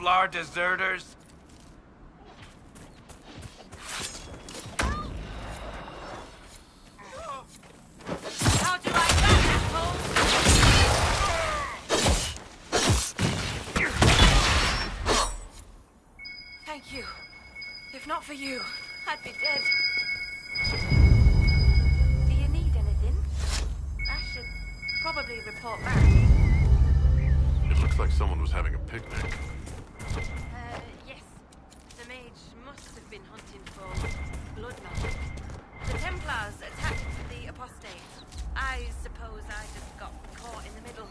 Templar deserters? How'd you like that, asshole? Thank you. If not for you, I'd be dead. Do you need anything? I should probably report back. It looks like someone was having a picnic. Yes. The mage must have been hunting for bloodlust. The Templars attacked the apostate. I suppose I just got caught in the middle.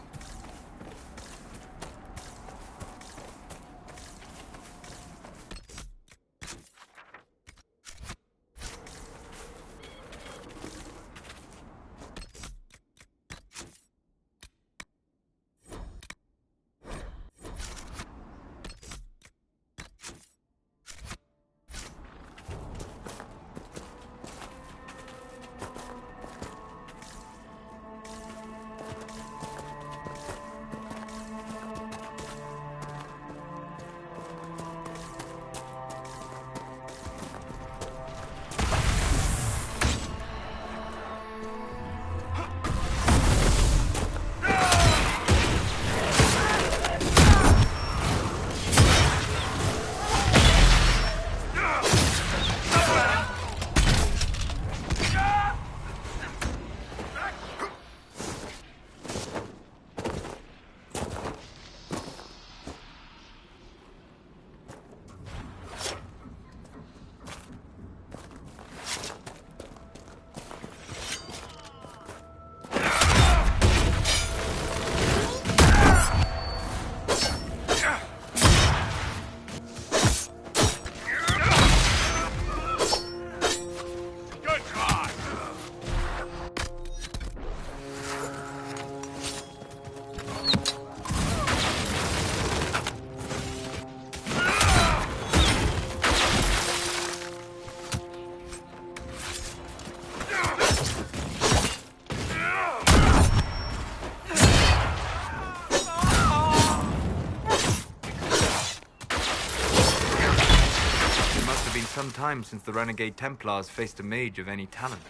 Some time since the renegade Templars faced a mage of any talent.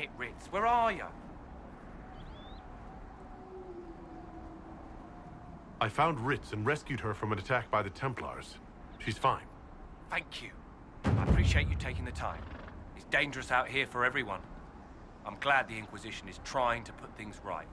it, Ritz. Where are you? I found Ritz and rescued her from an attack by the Templars. She's fine. Thank you. I appreciate you taking the time. It's dangerous out here for everyone. I'm glad the Inquisition is trying to put things right.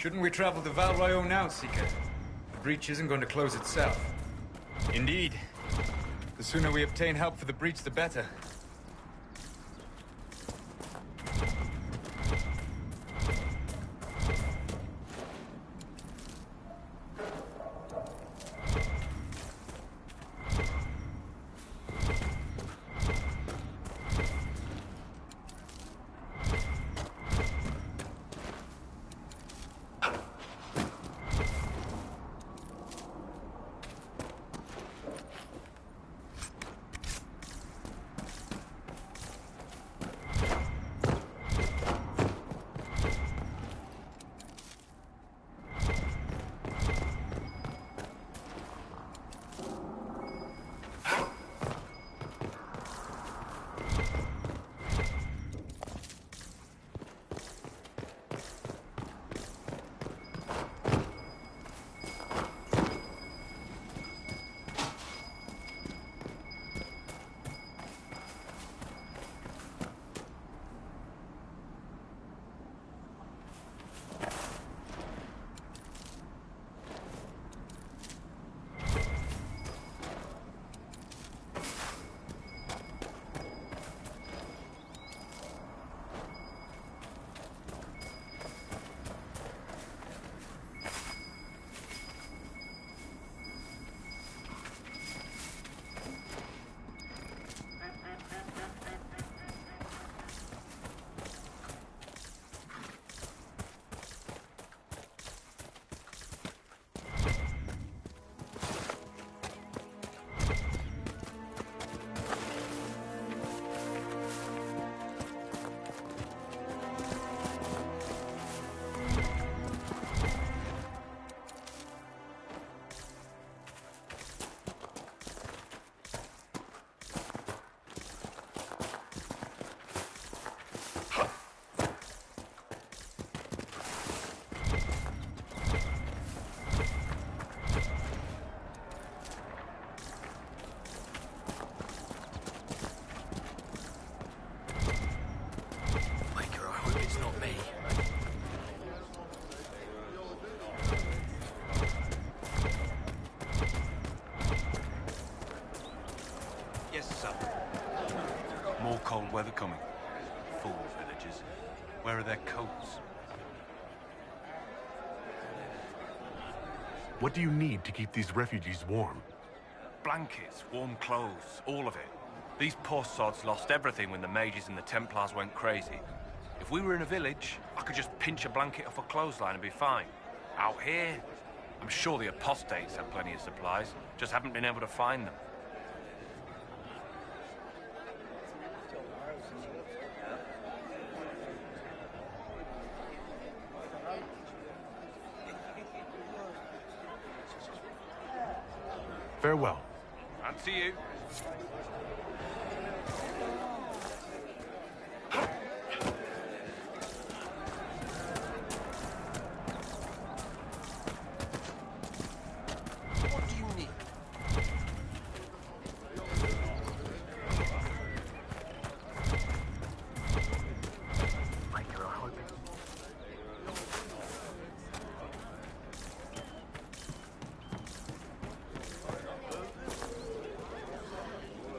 Shouldn't we travel to Val Royeaux now, Seeker? The breach isn't going to close itself. Indeed. The sooner we obtain help for the breach, the better. More cold weather coming. Fool villagers. Where are their coats? What do you need to keep these refugees warm? Blankets, warm clothes, all of it. These poor sods lost everything when the mages and the Templars went crazy. If we were in a village, I could just pinch a blanket off a clothesline and be fine. Out here, I'm sure the apostates have plenty of supplies, just haven't been able to find them. Farewell. And to you. What do you need?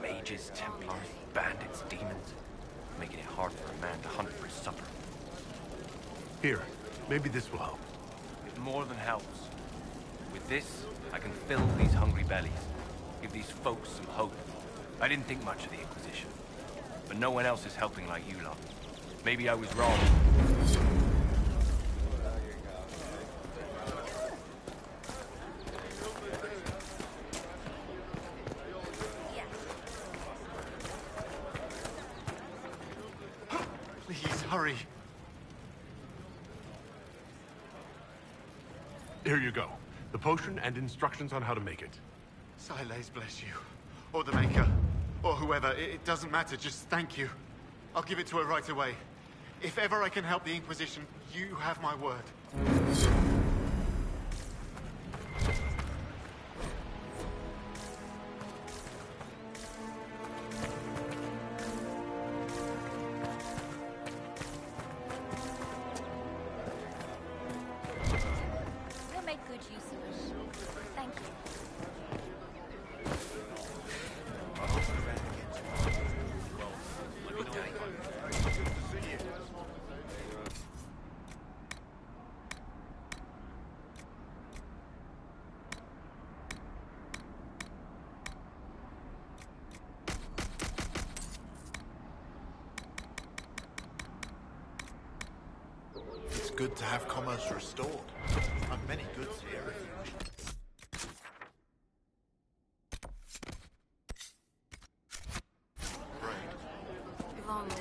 Mages, Templars, bandits, demons. Making it hard for a man to hunt for his supper. Here, maybe this will help. It more than helps. With this, I can fill these hungry bellies. Give these folks some hope. I didn't think much of the Inquisition. But no one else is helping like you lot. Maybe I was wrong. Please, hurry. Here you go. The potion and instructions on how to make it. Siles bless you. Or the Maker. Or whoever. It doesn't matter. Just thank you. I'll give it to her right away. If ever I can help the Inquisition, you have my word. We'll make good use of it. Thank you. Good day. It's good to have commerce restored. I've many goods here if you wish. Long day.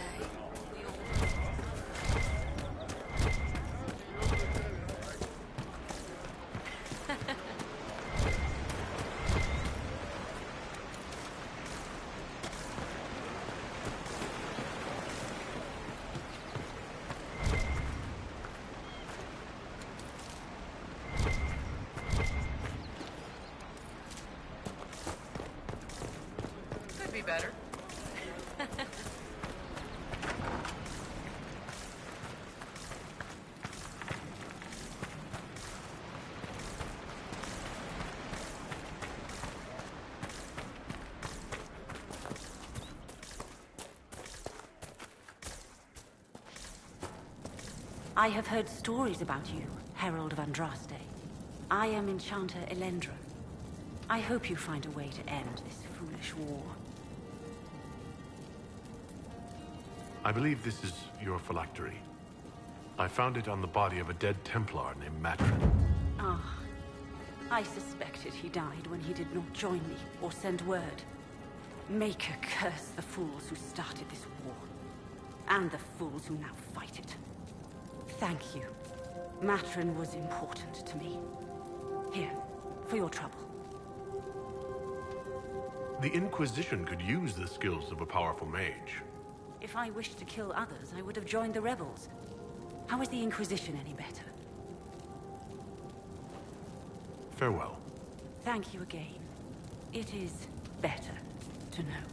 Could be better. I have heard stories about you, Herald of Andraste. I am Enchanter Elendra. I hope you find a way to end this foolish war. I believe this is your phylactery. I found it on the body of a dead Templar named Matrin. Ah, I suspected he died when he did not join me or send word. Maker curse the fools who started this war, and the fools who now fight it. Thank you. Matrin was important to me. Here, for your trouble. The Inquisition could use the skills of a powerful mage. If I wished to kill others, I would have joined the rebels. How is the Inquisition any better? Farewell. Thank you again. It is better to know.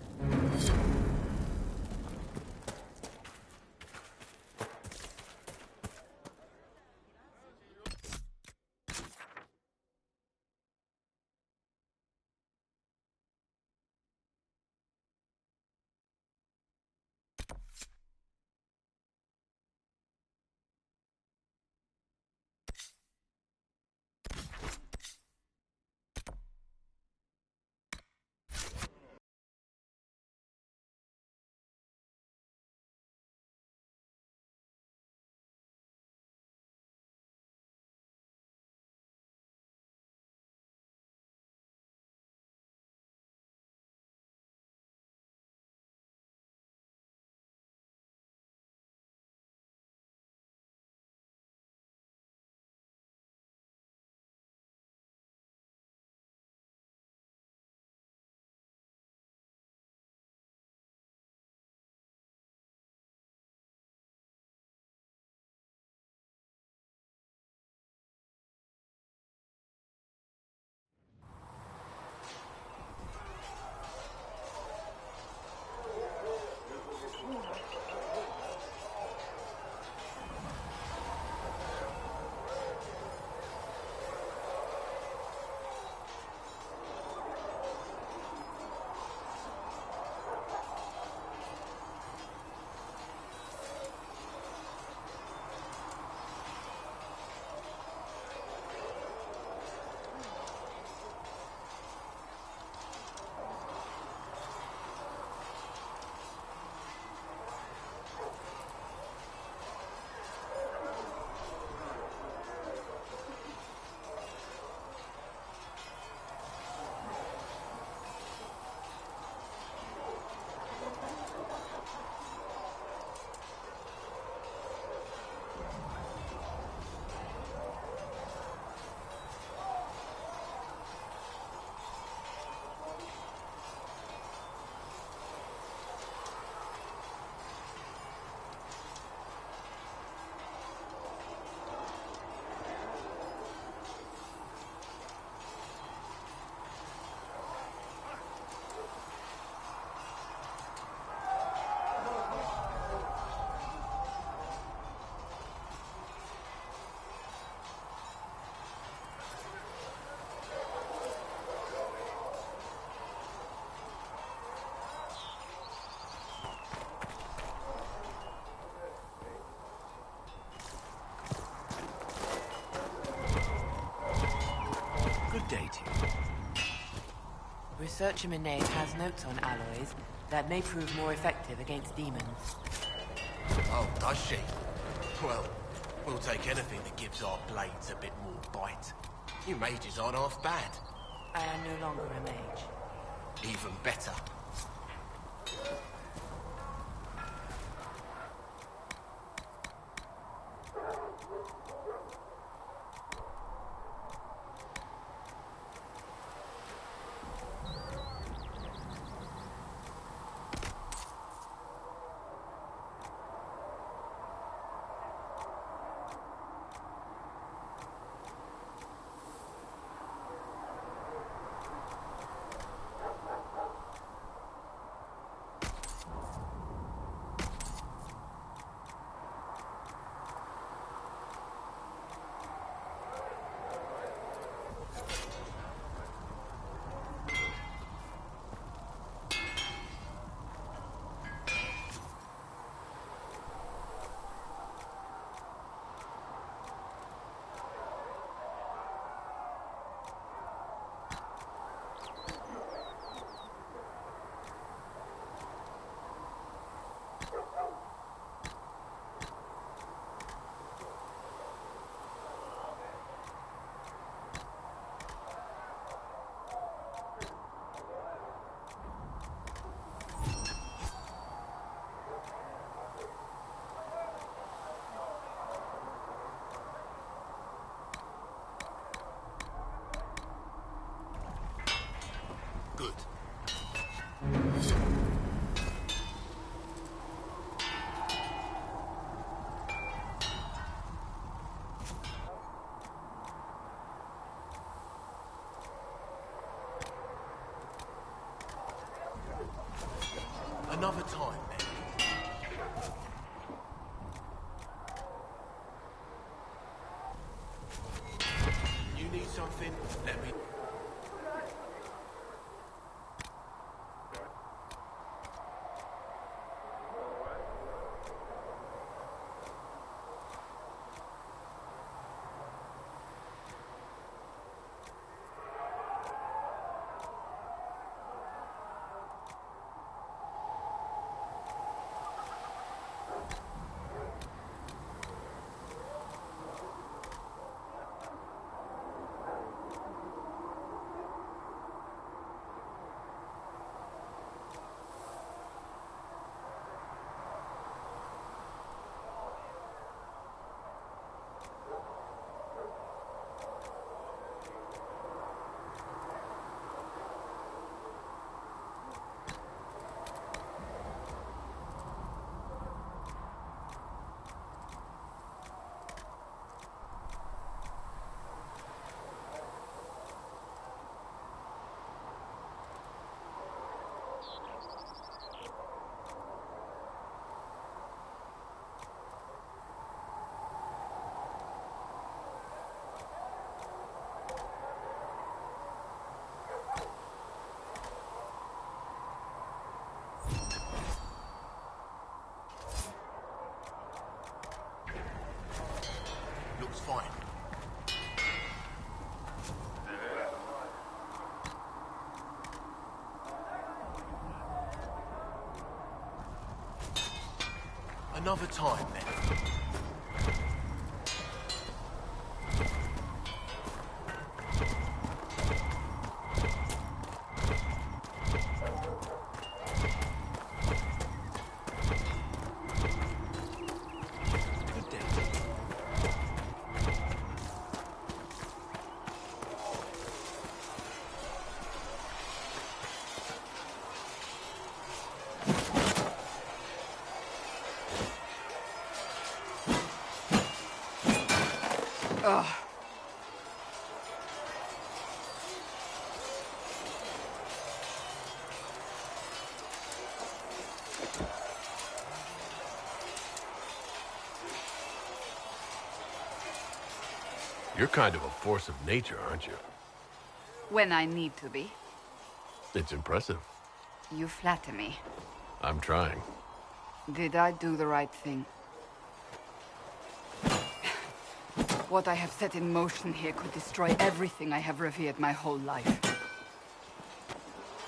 Researcher Minette has notes on alloys that may prove more effective against demons. Oh, does she? Well, we'll take anything that gives our blades a bit more bite. You mages aren't half bad. I am no longer a mage. Even better. Good. Another time, then. You need something? Let me... Looks fine. Another time, then. Ugh. You're kind of a force of nature, aren't you? When I need to be. It's impressive. You flatter me. I'm trying. Did I do the right thing? What I have set in motion here could destroy everything I have revered my whole life.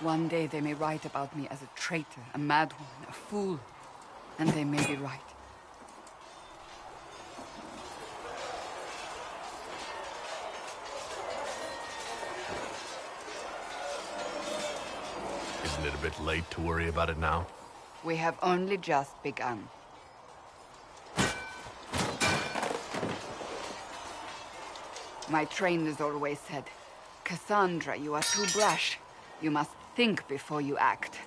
One day they may write about me as a traitor, a madwoman, a fool. And they may be right. Isn't it a bit late to worry about it now? We have only just begun. My trainers always said, Cassandra, you are too brash. You must think before you act.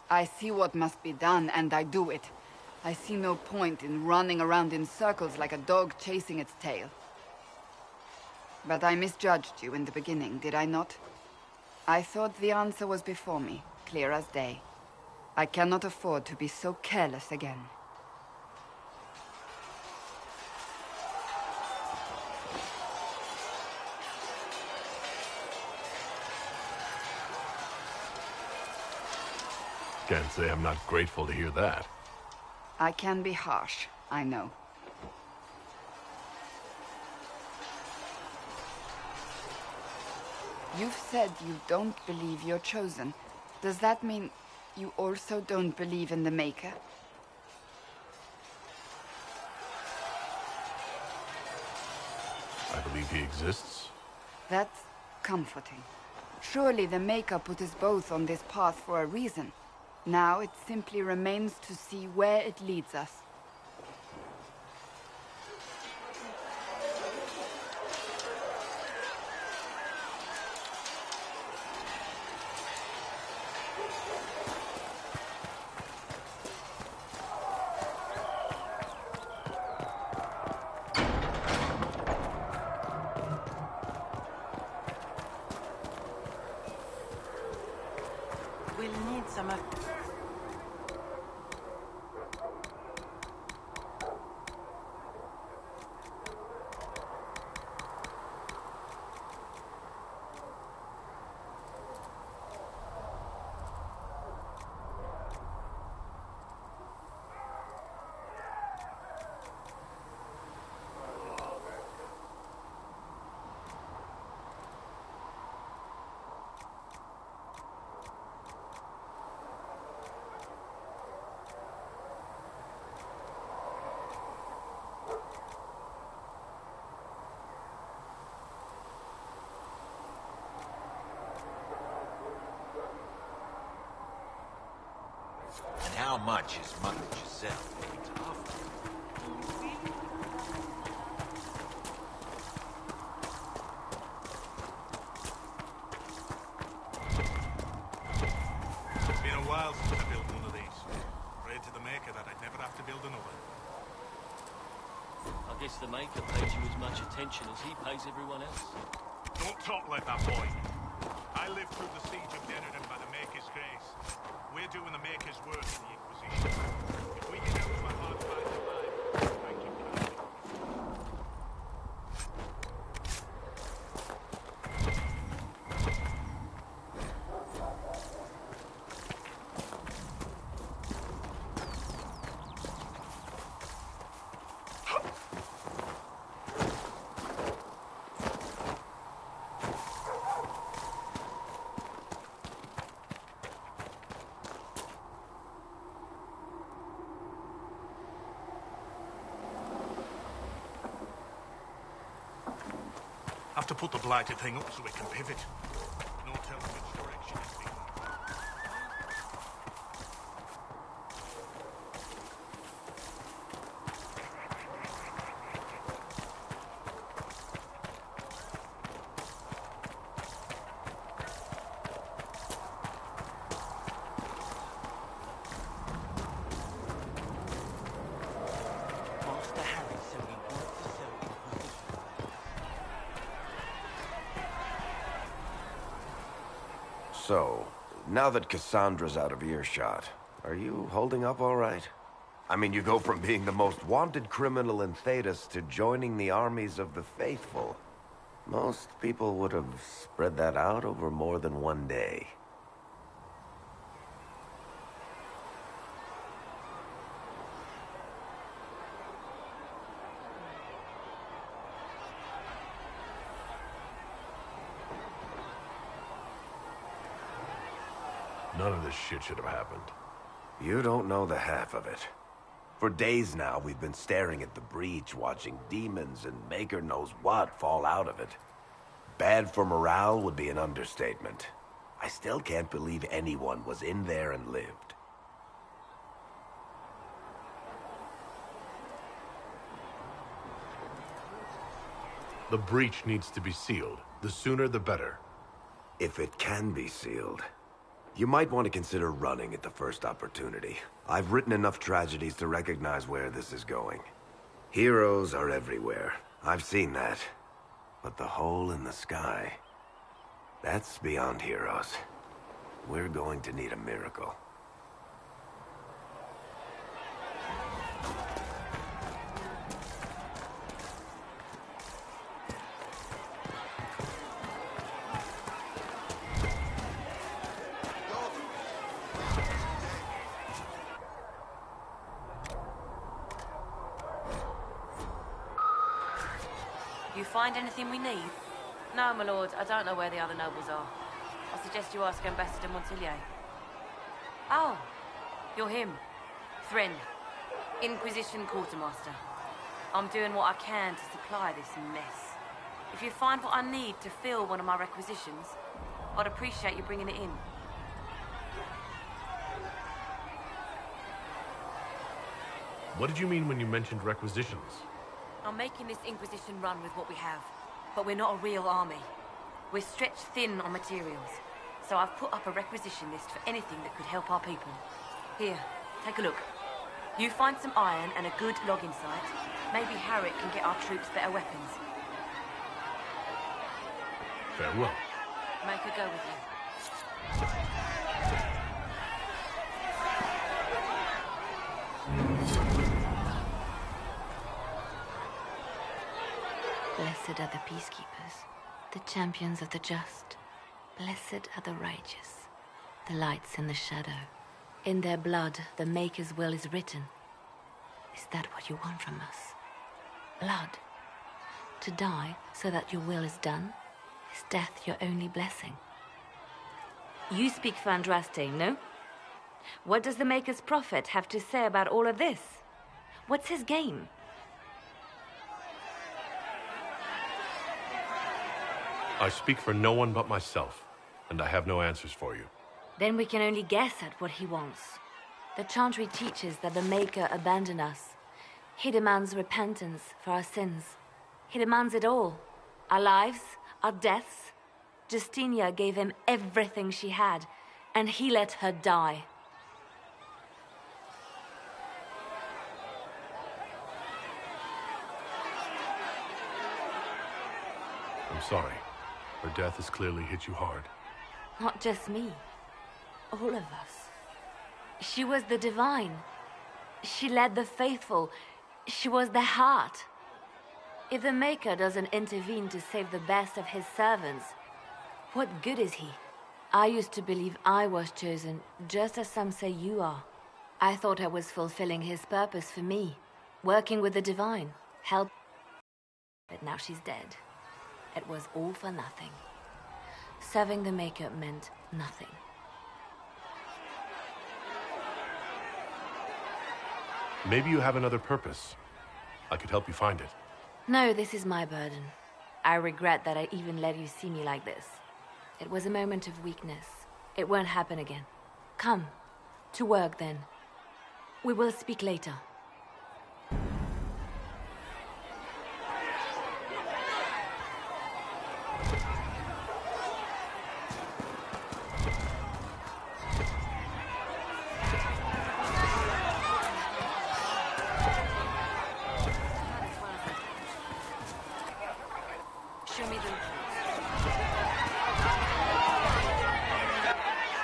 I see what must be done, and I do it. I see no point in running around in circles like a dog chasing its tail. But I misjudged you in the beginning, did I not? I thought the answer was before me, clear as day. I cannot afford to be so careless again. Can't say I'm not grateful to hear that. I can be harsh, I know. You've said you don't believe you're chosen. Does that mean you also don't believe in the Maker? I believe he exists. That's comforting. Surely the Maker put us both on this path for a reason. Now it simply remains to see where it leads us. We'll need some of... And how much is Margaret yourself willing to offer? It's been a while since I built one of these. Prayed to the Maker that I'd never have to build another. I guess the Maker pays you as much attention as he pays everyone else. Don't talk like that, boy. I lived through the siege of Dennerden by the Maker's grace. We're doing the Maker's work in the Inquisition. If we get out of our hard fight alive, thank you for that. Have to put the blighted thing up so we can pivot. No telling which direction it's been. Master Harry said he wanted to sell the position. So, now that Cassandra's out of earshot, are you holding up all right? I mean, you go from being the most wanted criminal in Thedas to joining the armies of the faithful. Most people would have spread that out over more than one day. None of this shit should have happened. You don't know the half of it. For days now, we've been staring at the breach, watching demons and Maker knows what fall out of it. Bad for morale would be an understatement. I still can't believe anyone was in there and lived. The breach needs to be sealed. The sooner the better. If it can be sealed, you might want to consider running at the first opportunity. I've written enough tragedies to recognize where this is going. Heroes are everywhere. I've seen that. But the hole in the sky, that's beyond heroes. We're going to need a miracle. You find anything we need? No, my lord, I don't know where the other nobles are. I suggest you ask Ambassador Montillier. Oh, you're him. Thren, Inquisition Quartermaster. I'm doing what I can to supply this mess. If you find what I need to fill one of my requisitions, I'd appreciate you bringing it in. What did you mean when you mentioned requisitions? I'm making this Inquisition run with what we have, but we're not a real army. We're stretched thin on materials, so I've put up a requisition list for anything that could help our people. Here, take a look. You find some iron and a good logging site, maybe Harriet can get our troops better weapons. Farewell. Make her go with you. Blessed are the peacekeepers, the champions of the just. Blessed are the righteous, the lights in the shadow. In their blood, the Maker's will is written. Is that what you want from us? Blood? To die so that your will is done? Is death your only blessing? You speak for Andraste, no? What does the Maker's prophet have to say about all of this? What's his game? I speak for no one but myself, and I have no answers for you. Then we can only guess at what he wants. The Chantry teaches that the Maker abandoned us. He demands repentance for our sins. He demands it all. Our lives, our deaths. Justinia gave him everything she had, and he let her die. I'm sorry. Her death has clearly hit you hard. Not just me. All of us. She was the divine. She led the faithful. She was their heart. If the Maker doesn't intervene to save the best of his servants, what good is he? I used to believe I was chosen, just as some say you are. I thought I was fulfilling his purpose for me, working with the divine, help. But now she's dead. It was all for nothing. Serving the Maker meant nothing. Maybe you have another purpose. I could help you find it. No, this is my burden. I regret that I even let you see me like this. It was a moment of weakness. It won't happen again. Come, to work then. We will speak later.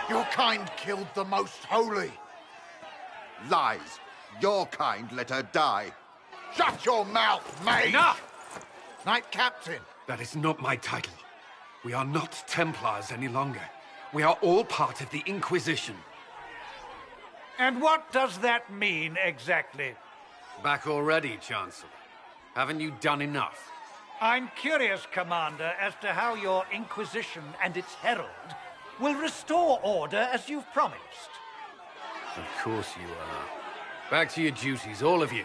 Your kind killed the most holy. Lies. Your kind let her die. Shut your mouth, mate! Enough! Knight Captain. That is not my title. We are not Templars any longer. We are all part of the Inquisition. And what does that mean, exactly? Back already, Chancellor. Haven't you done enough? I'm curious, Commander, as to how your Inquisition and its herald We'll restore order as you've promised. Of course you are. Back to your duties, all of you.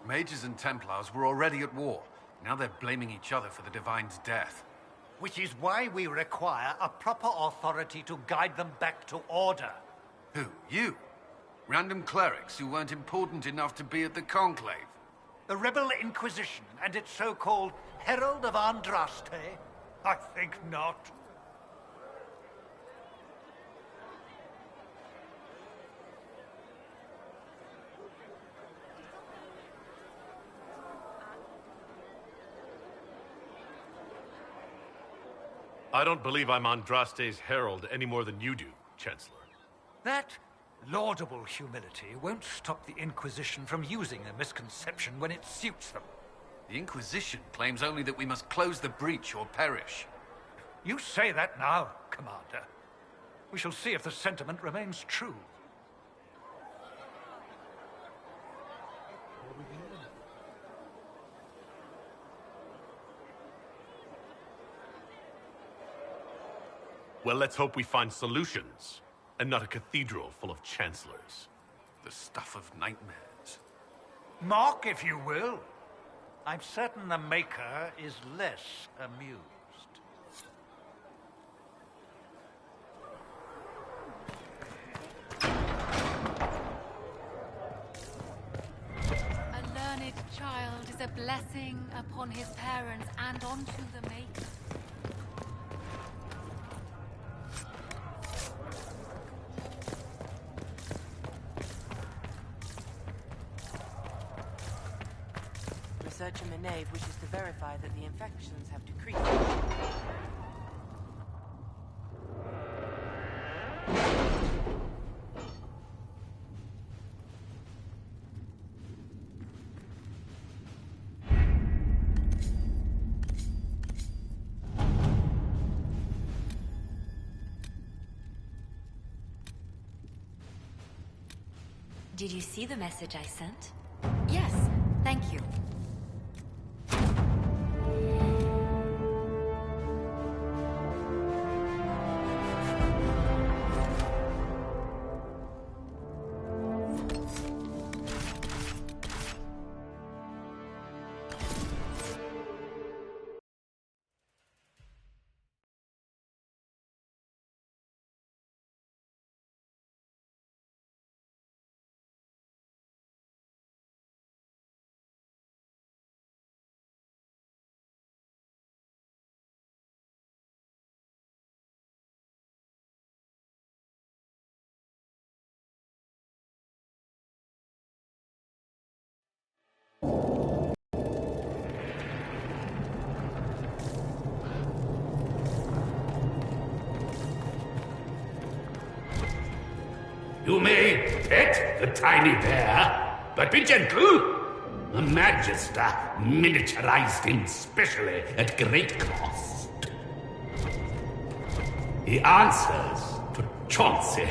Mages and Templars were already at war. Now they're blaming each other for the Divine's death. Which is why we require a proper authority to guide them back to order. Who? You? Random clerics who weren't important enough to be at the Conclave? The Rebel Inquisition and its so-called Herald of Andraste? I think not. I don't believe I'm Andraste's herald any more than you do, Chancellor. That laudable humility won't stop the Inquisition from using a misconception when it suits them. The Inquisition claims only that we must close the breach or perish. You say that now, Commander. We shall see if the sentiment remains true. Well, let's hope we find solutions, and not a cathedral full of chancellors. The stuff of nightmares. Mock, if you will. I'm certain the Maker is less amused. A learned child is a blessing upon his parents and onto the Maker. Researcher Minave wishes to verify that the infections have decreased. Did you see the message I sent? Yes, thank you. You may pet the tiny bear, but be gentle. A Magister miniaturized him specially at great cost. He answers to Chauncey.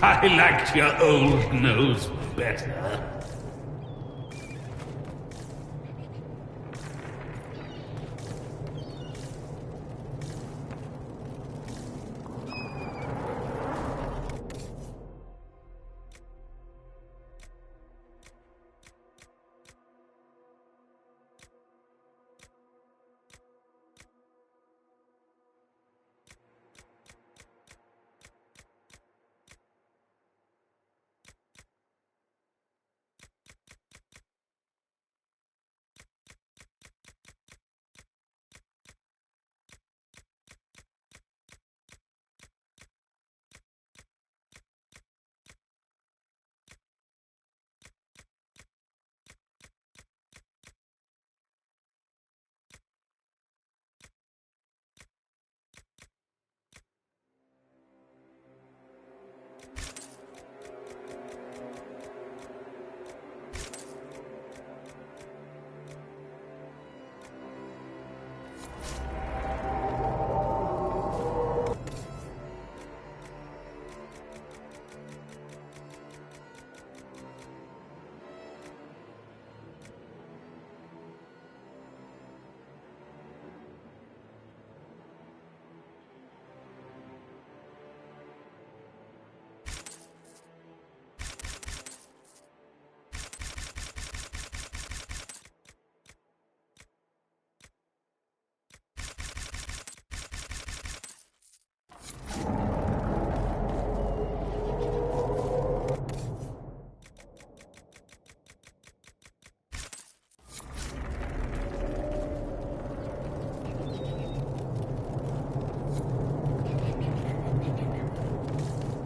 I liked your old nose better.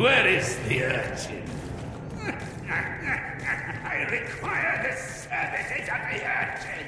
Where is the urchin? I require the services of the urchin.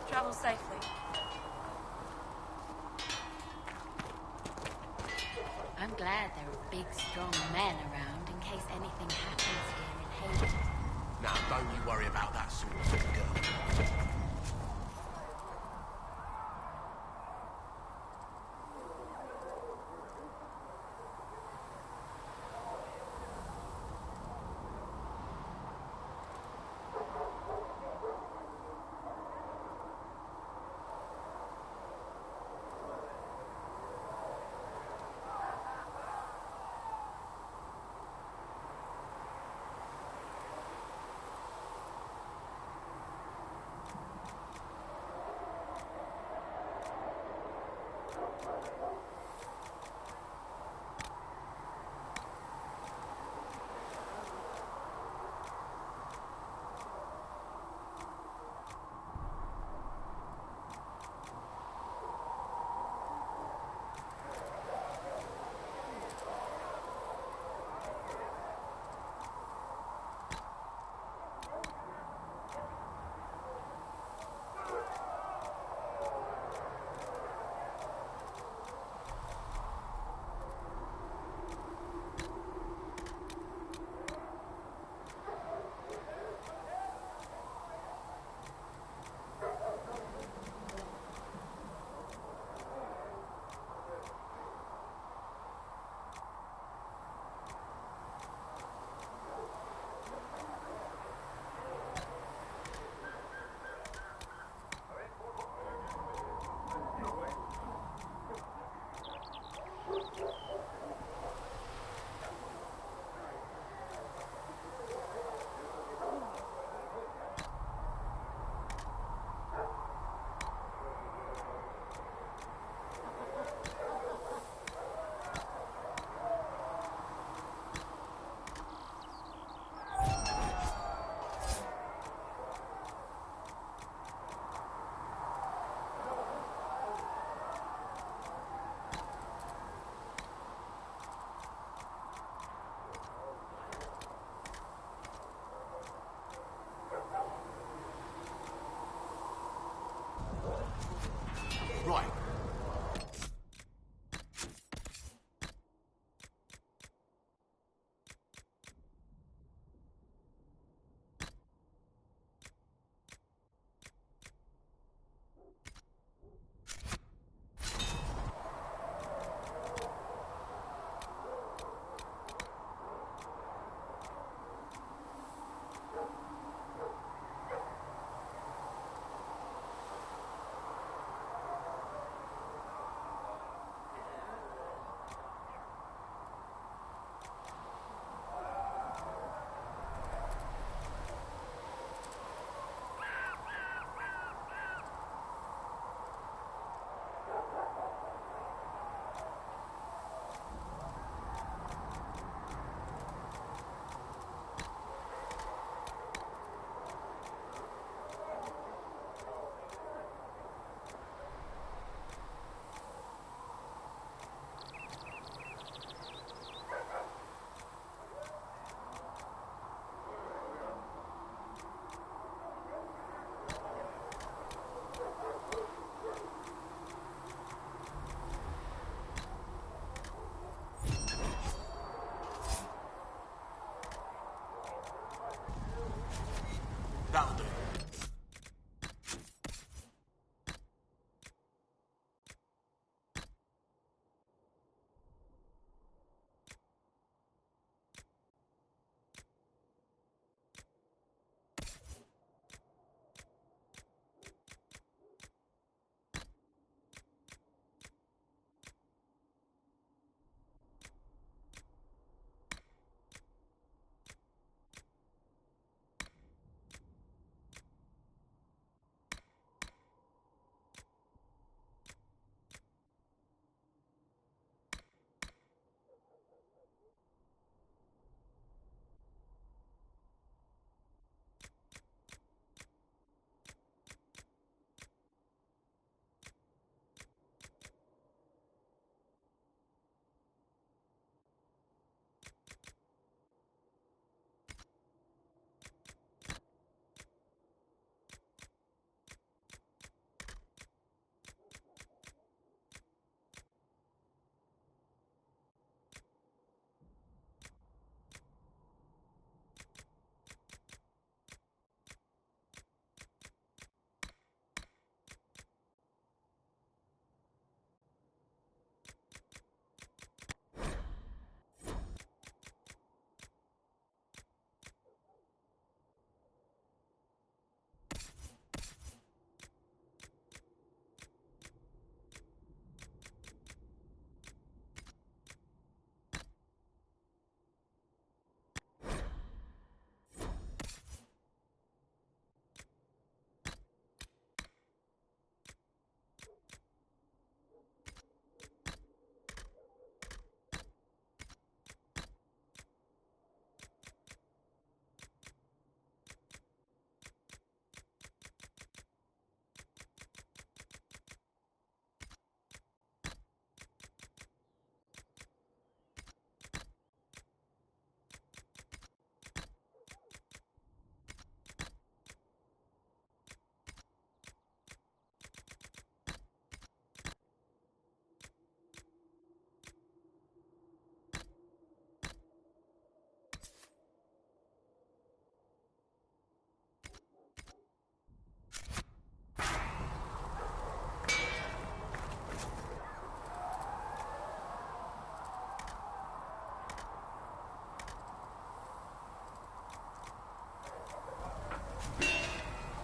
Travel safely. I'm glad there are big, strong men around in case anything happens here in Haven. Now, don't you worry about that sort of thing, girl. Right. That'll do.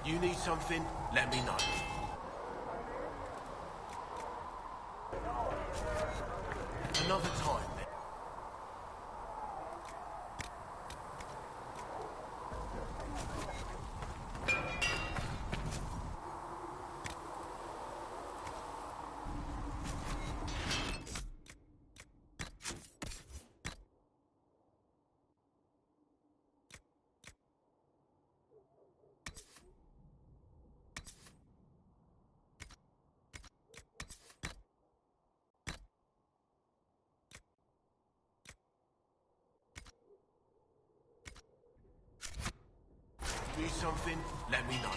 You need something? Let me know. Another time, then. Need something? Let me know.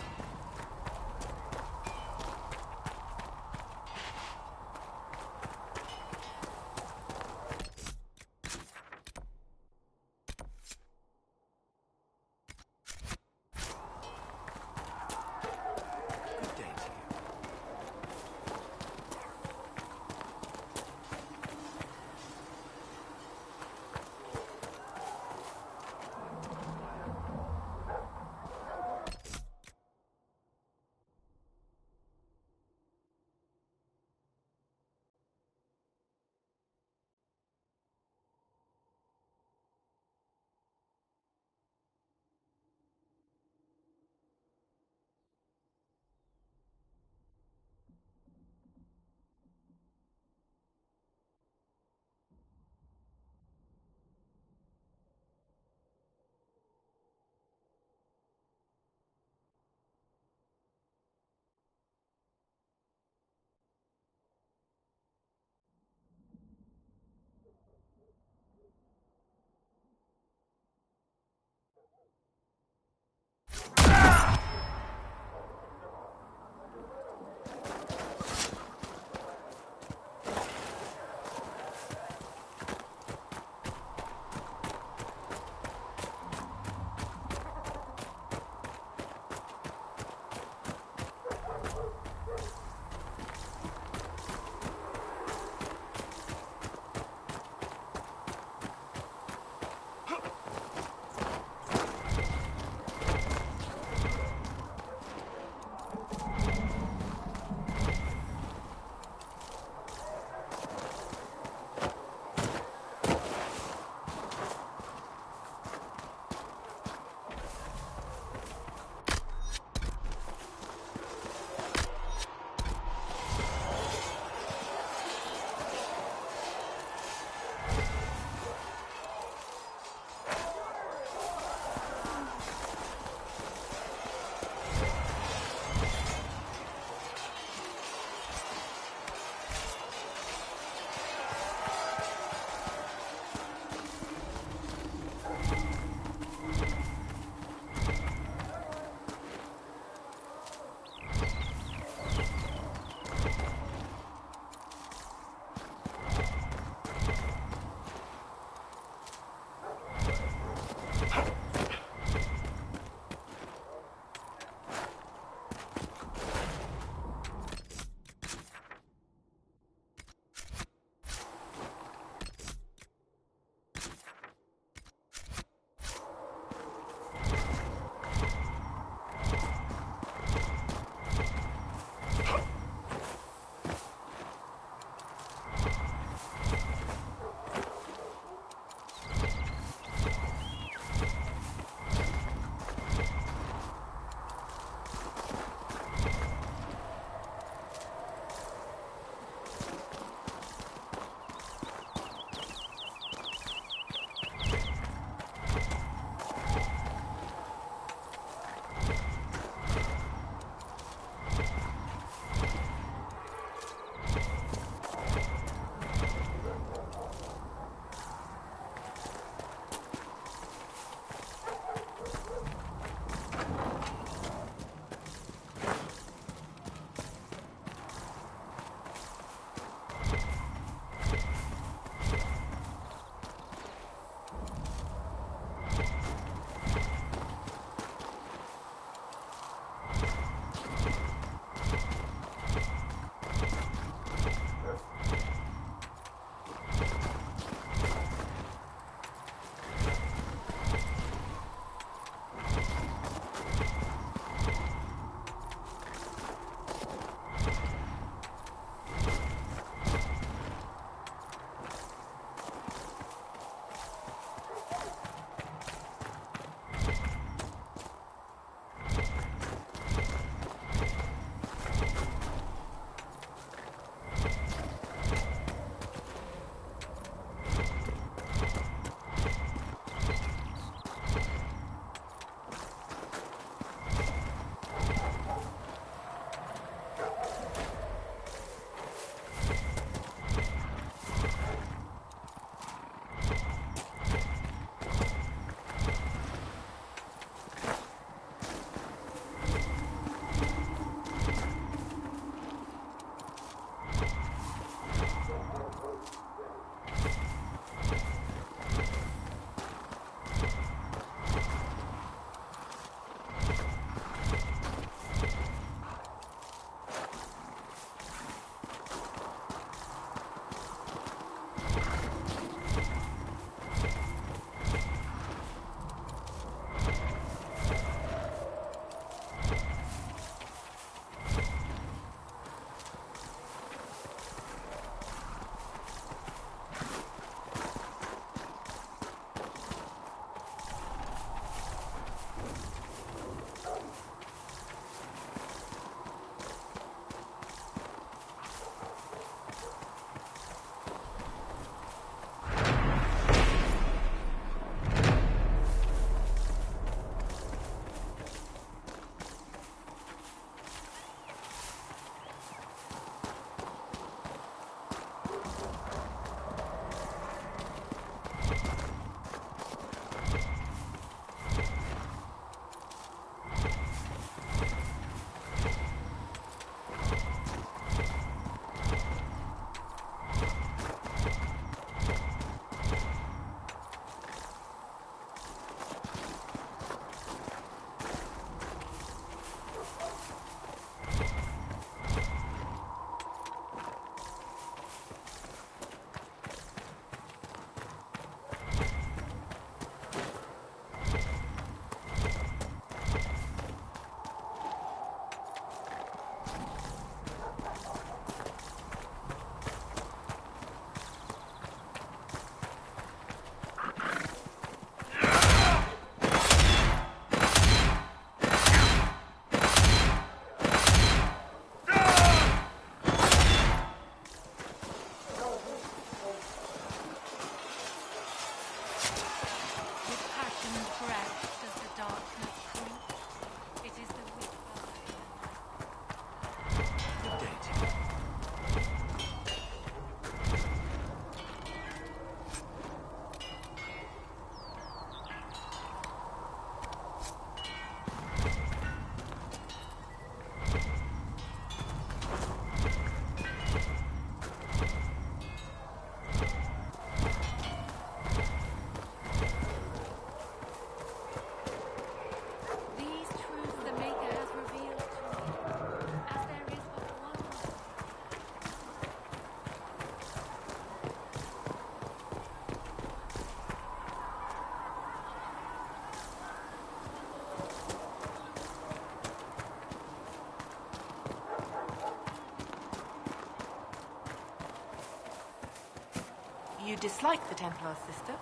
You dislike the Templars, sister?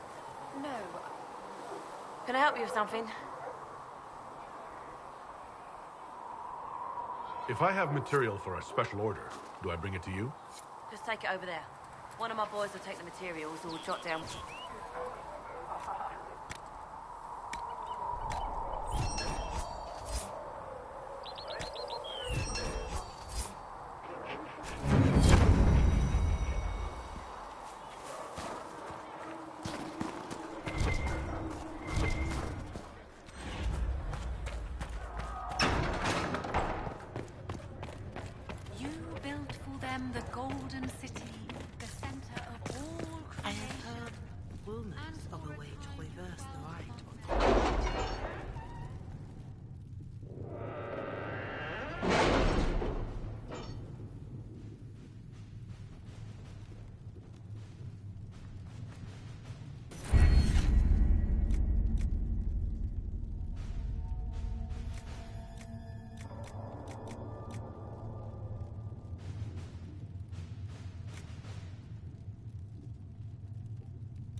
No. Can I help you with something? If I have material for a special order, do I bring it to you? Just take it over there. One of my boys will take the materials or jot down. You built for them the Golden City, the center of all creation. I have heard rumors of a way to reverse the right.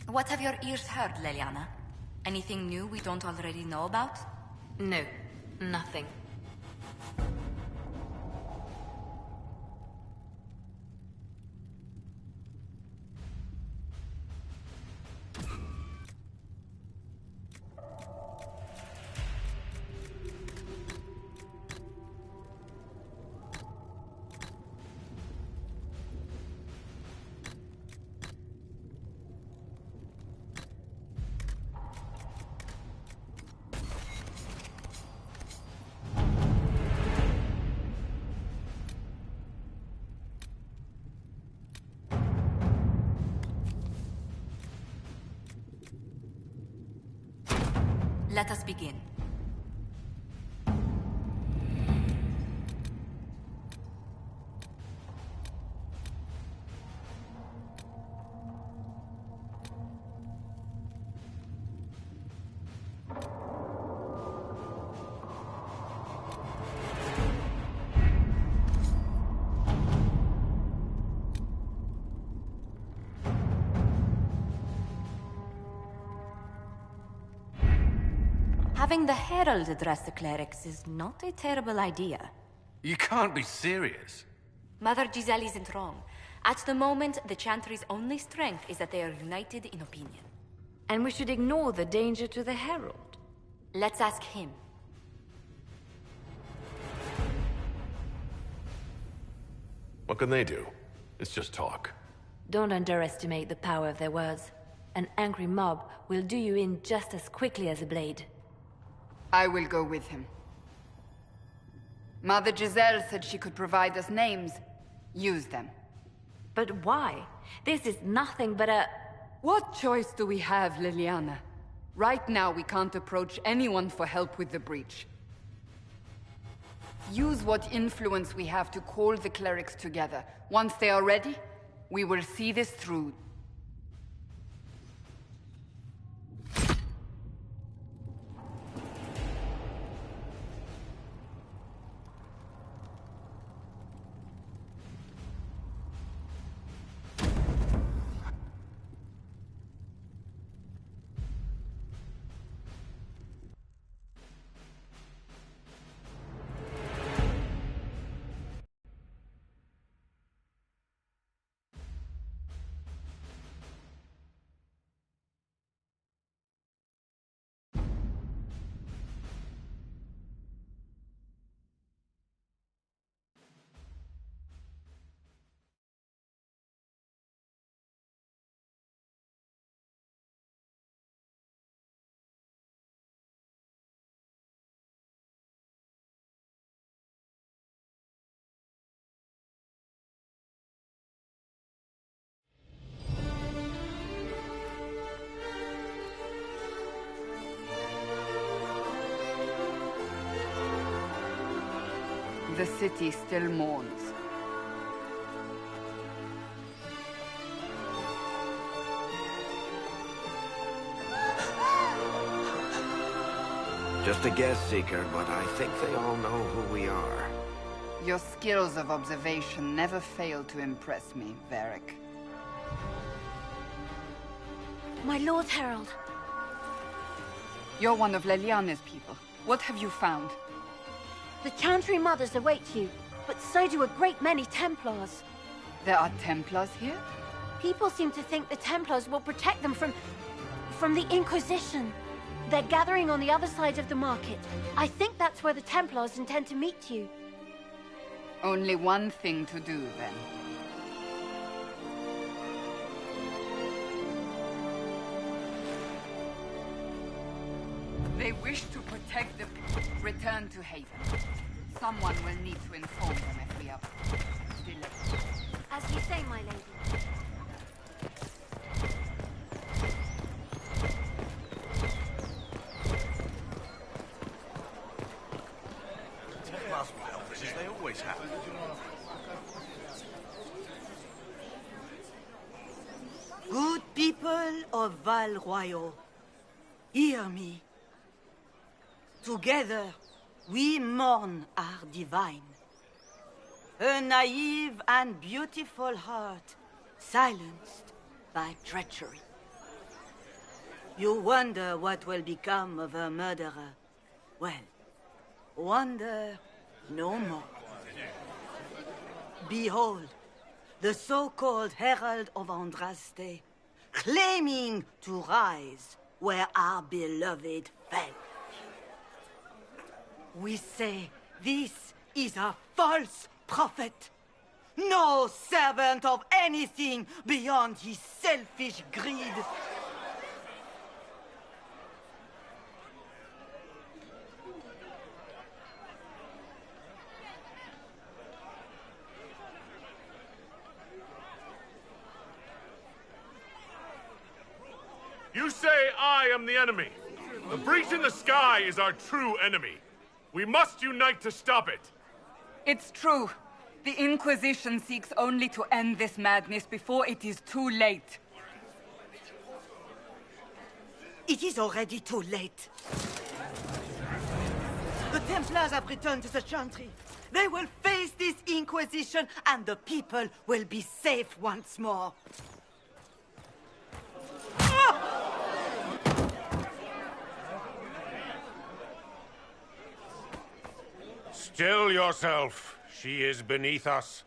What have your ears heard, Leliana? Anything new we don't already know about? No, nothing. Let us begin. Having the Herald address the clerics is not a terrible idea. You can't be serious. Mother Giselle isn't wrong. At the moment, the Chantry's only strength is that they are united in opinion. And we should ignore the danger to the Herald. Let's ask him. What can they do? It's just talk. Don't underestimate the power of their words. An angry mob will do you in just as quickly as a blade. I will go with him. Mother Giselle said she could provide us names. Use them. But why? This is nothing but a... What choice do we have, Liliana? Right now, we can't approach anyone for help with the breach. Use what influence we have to call the clerics together. Once they are ready, we will see this through. The city still mourns. Just a guess, Seeker, but I think they all know who we are. Your skills of observation never fail to impress me, Varric. My Lord Herald. You're one of Leliane's people. What have you found? The Chantry Mothers await you, but so do a great many Templars. There are Templars here? People seem to think the Templars will protect them from the Inquisition. They're gathering on the other side of the market. I think that's where the Templars intend to meet you. Only one thing to do, then. They wish to protect the... Return to Haven. Someone will need to inform them if we are delayed. As you say, my lady. Templars will help us, as they always have. Good people of Val Royal, hear me. Together, we mourn our divine. Her naive and beautiful heart silenced by treachery. You wonder what will become of her murderer. Well, wonder no more. Behold, the so-called Herald of Andraste, claiming to rise where our beloved fell. We say this is a false prophet. No servant of anything beyond his selfish greed. You say I am the enemy. The breach in the sky is our true enemy. We must unite to stop it. It's true. The Inquisition seeks only to end this madness before it is too late. It is already too late. The Templars have returned to the Chantry. They will face this Inquisition, and the people will be safe once more. Still yourself. She is beneath us.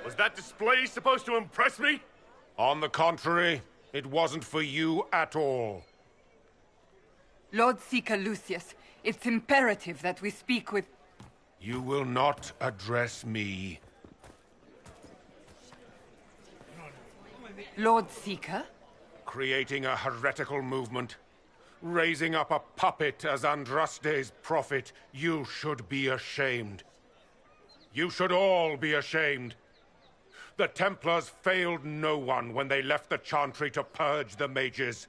Was that display supposed to impress me? On the contrary, it wasn't for you at all. Lord Seeker Lucius, it's imperative that we speak with... You will not address me. Lord Seeker? Creating a heretical movement. Raising up a puppet as Andraste's prophet. You should be ashamed. You should all be ashamed. The Templars failed no one when they left the Chantry to purge the mages.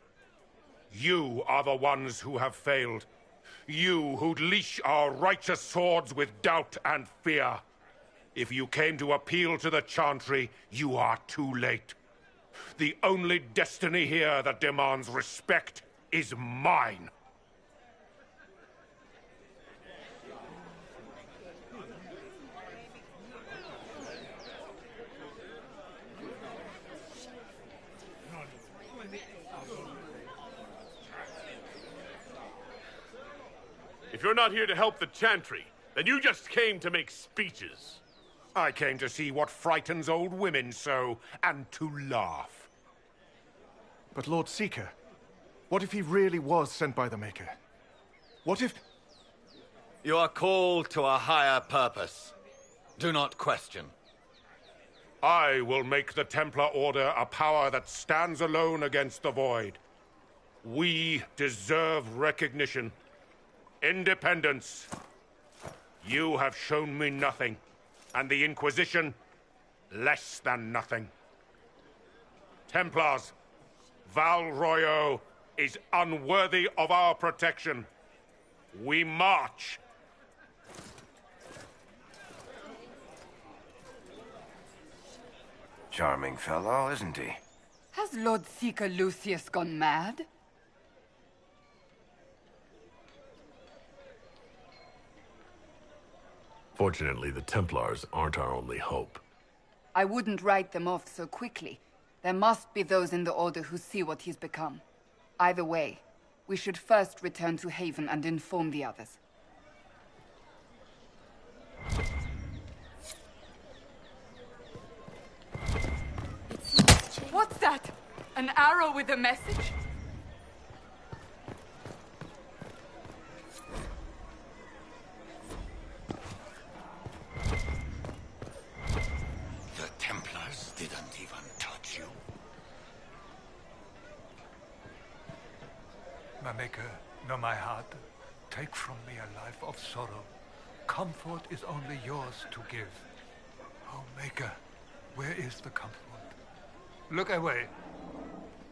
You are the ones who have failed. You who'd leash our righteous swords with doubt and fear. If you came to appeal to the Chantry, you are too late. The only destiny here that demands respect is mine. If you're not here to help the Chantry, then you just came to make speeches. I came to see what frightens old women so, and to laugh. But Lord Seeker, what if he really was sent by the Maker? What if... You are called to a higher purpose. Do not question. I will make the Templar Order a power that stands alone against the Void. We deserve recognition. Independence. You have shown me nothing, and the Inquisition, less than nothing. Templars, Val Royal is unworthy of our protection. We march. Charming fellow, isn't he? Has Has Lord Seeker Lucius gone mad? Fortunately, the Templars aren't our only hope. I wouldn't write them off so quickly. There must be those in the Order who see what he's become. Either way, we should first return to Haven and inform the others. What's that? An arrow with a message? The Templars didn't even touch you. My Maker, know my heart. Take from me a life of sorrow. Comfort is only yours to give. Oh, Maker, where is the comfort? Look away.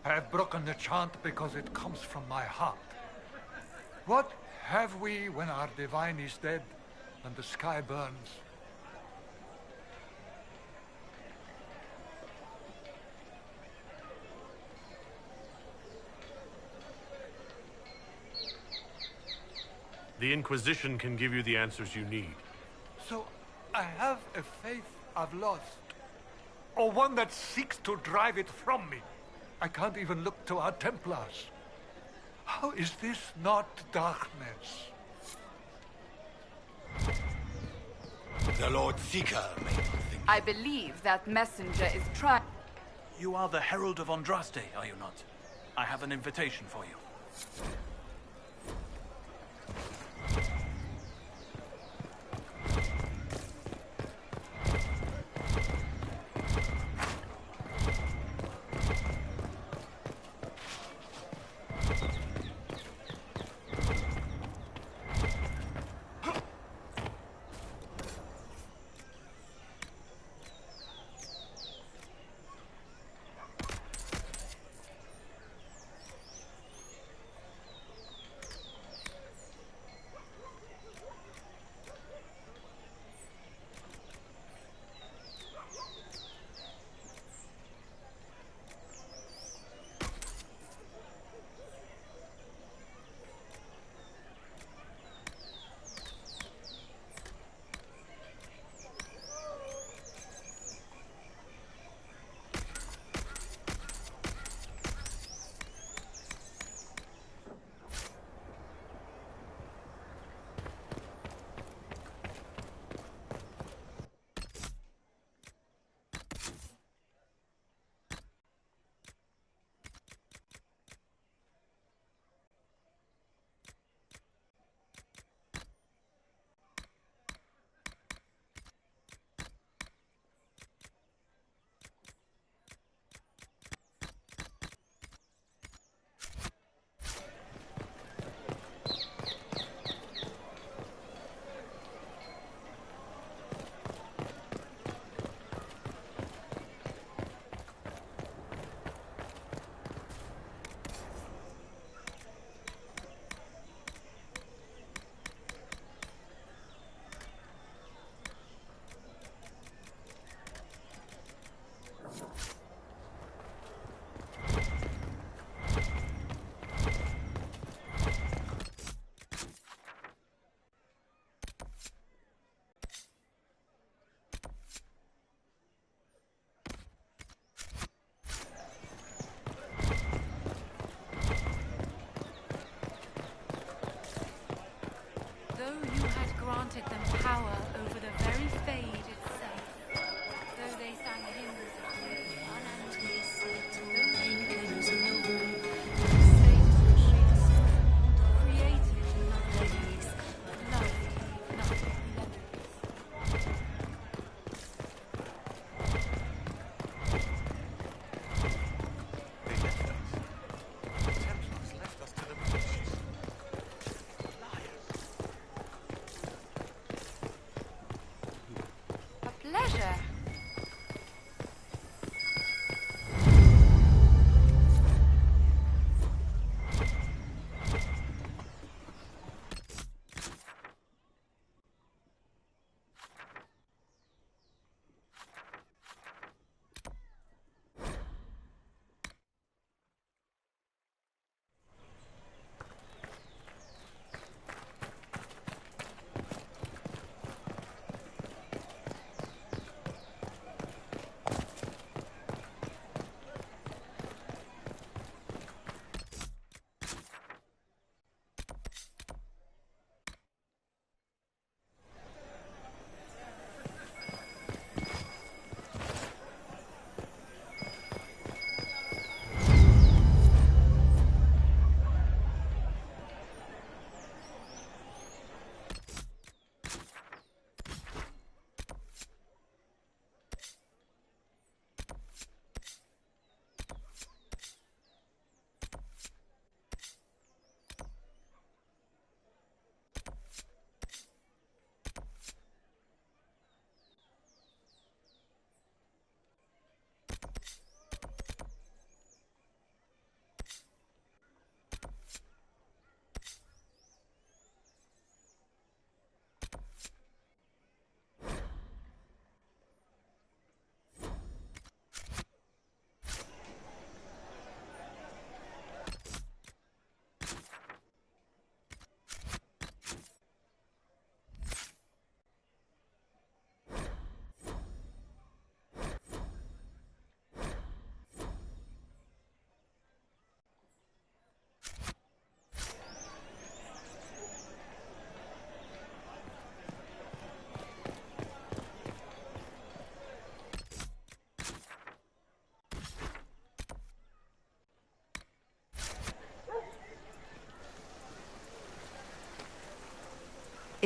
I have broken the chant because it comes from my heart. What have we when our divine is dead and the sky burns? The Inquisition can give you the answers you need. So I have a faith I've lost, or one that seeks to drive it from me. I can't even look to our Templars. How is this not darkness? The Lord Seeker may not think. I believe that messenger is trying... You are the Herald of Andraste, are you not? I have an invitation for you.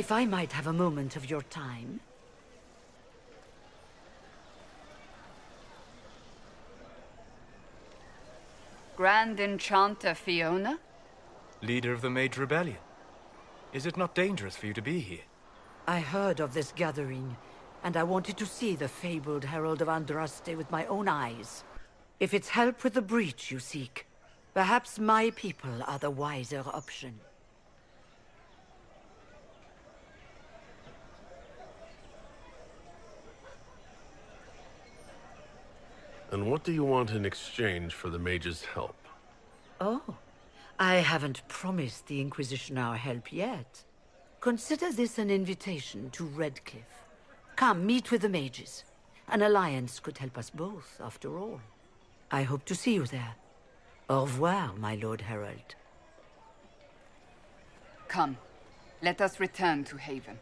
If I might have a moment of your time. Grand Enchanter Fiona? Leader of the Mage Rebellion. Is it not dangerous for you to be here? I heard of this gathering, and I wanted to see the fabled Herald of Andraste with my own eyes. If it's help with the breach you seek, perhaps my people are the wiser option. And what do you want in exchange for the mage's help? Oh, I haven't promised the Inquisition our help yet. Consider this an invitation to Redcliffe. Come, meet with the mages. An alliance could help us both, after all. I hope to see you there. Au revoir, my Lord Herald. Come, let us return to Haven.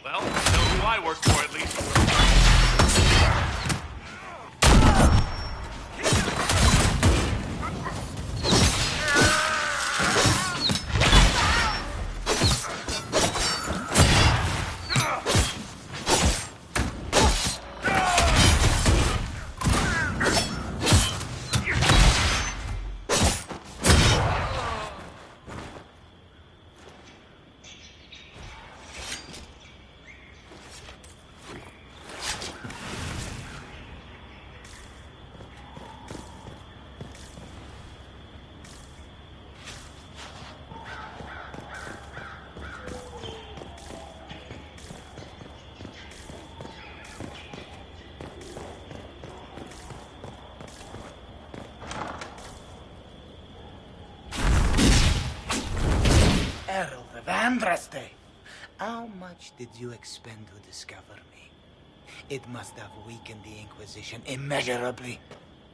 Well, I know who I work for, at least. Herald of Andraste, how much did you expend to discover me? It must have weakened the Inquisition immeasurably.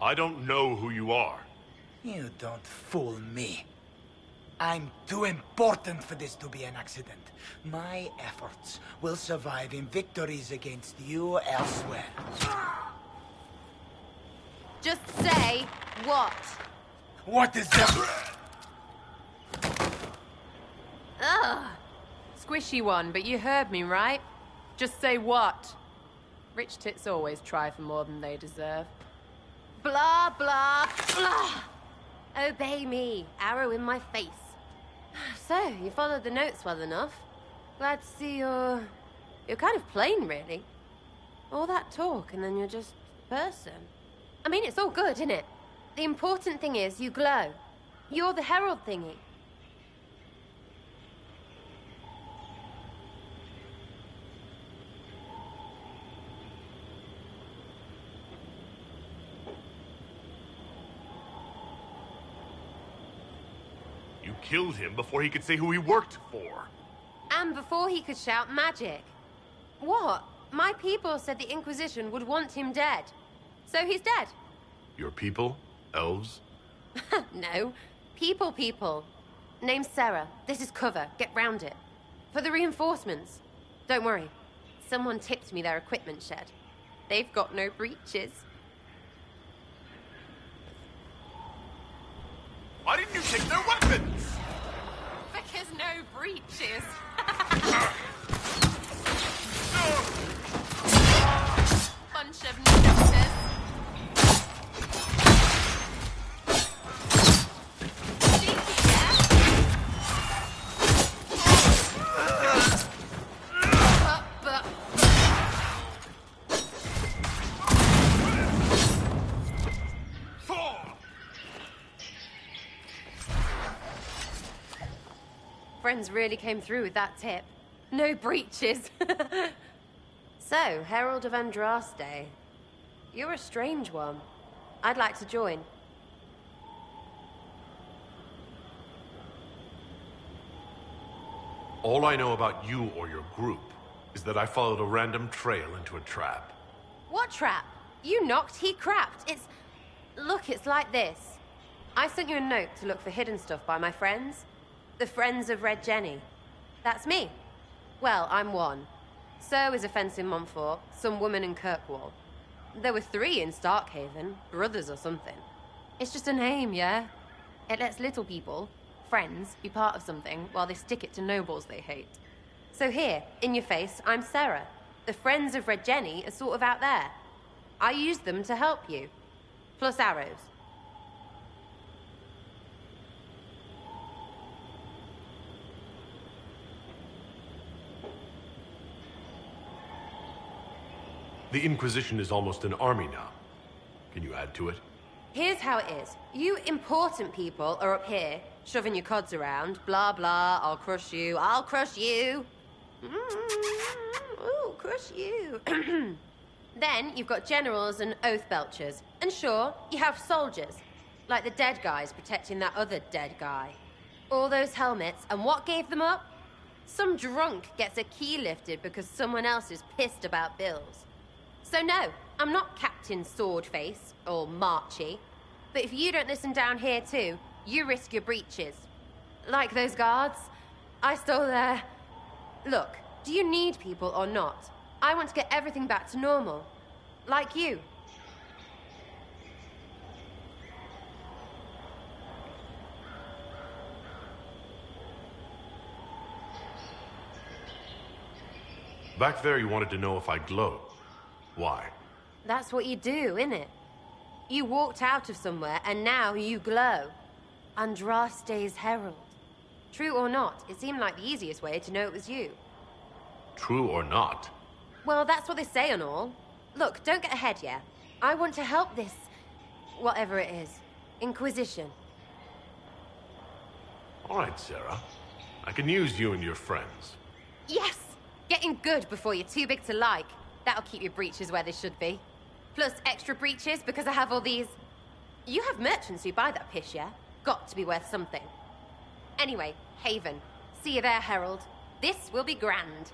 I don't know who you are. You don't fool me. I'm too important for this to be an accident. My efforts will survive in victories against you elsewhere. Just say what? What is that? Ugh. Squishy one, but you heard me, right? Just say what? Rich tits always try for more than they deserve. Blah, blah, blah. Obey me. Arrow in my face. So, you followed the notes well enough. Glad to see you're kind of plain, really. All that talk, and then you're just a person. I mean, it's all good, isn't it? The important thing is you glow. You're the herald thingy. You killed him before he could say who he worked for. And before he could shout magic. What? My people said the Inquisition would want him dead. So he's dead. Your people? Elves? No. People. Name's Sarah. This is cover. Get round it. For the reinforcements. Don't worry. Someone tipped me their equipment shed. They've got no breaches. Why didn't you take their weapons? Because no breaches. Bunch of nutters. friends really came through with that tip. No breaches. So, Herald of Andraste. You're a strange one. I'd like to join. All I know about you or your group is that I followed a random trail into a trap. What trap? You knocked, he crapped. Look, it's like this. I sent you a note to look for hidden stuff by my friends. The Friends of Red Jenny. That's me. Well, I'm one. So is a fence in Montfort, some woman in Kirkwall. There were 3 in Starkhaven, brothers or something. It's just a name, yeah? It lets little people, friends, be part of something while they stick it to nobles they hate. So here, in your face, I'm Sarah. The Friends of Red Jenny are sort of out there. I used them to help you. Plus arrows. The Inquisition is almost an army now. Can you add to it? Here's how it is. You important people are up here, shoving your cods around. Blah, blah, I'll crush you, I'll crush you. Ooh, crush you. Then you've got generals and oath belchers. And sure, you have soldiers. Like the dead guys protecting that other dead guy. All those helmets, and what gave them up? Some drunk gets a key lifted because someone else is pissed about bills. So no, I'm not Captain Swordface, or Marchy. But if you don't listen down here too, you risk your breeches. Like those guards, I stole their... Look, do you need people or not? I want to get everything back to normal. Like you. Back there you wanted to know if I glowed. Why? That's what you do, innit? You walked out of somewhere and now you glow. Andraste's herald. True or not, it seemed like the easiest way to know it was you. True or not? Well, that's what they say and all. Look, don't get ahead yet. I want to help this... whatever it is. Inquisition. All right, Sarah. I can use you and your friends. Yes! Getting good before you're too big to like. That'll keep your breeches where they should be. Plus extra breeches because I have all these... You have merchants who buy that piss, yeah? Got to be worth something. Anyway, Haven. See you there, Herald. This will be grand.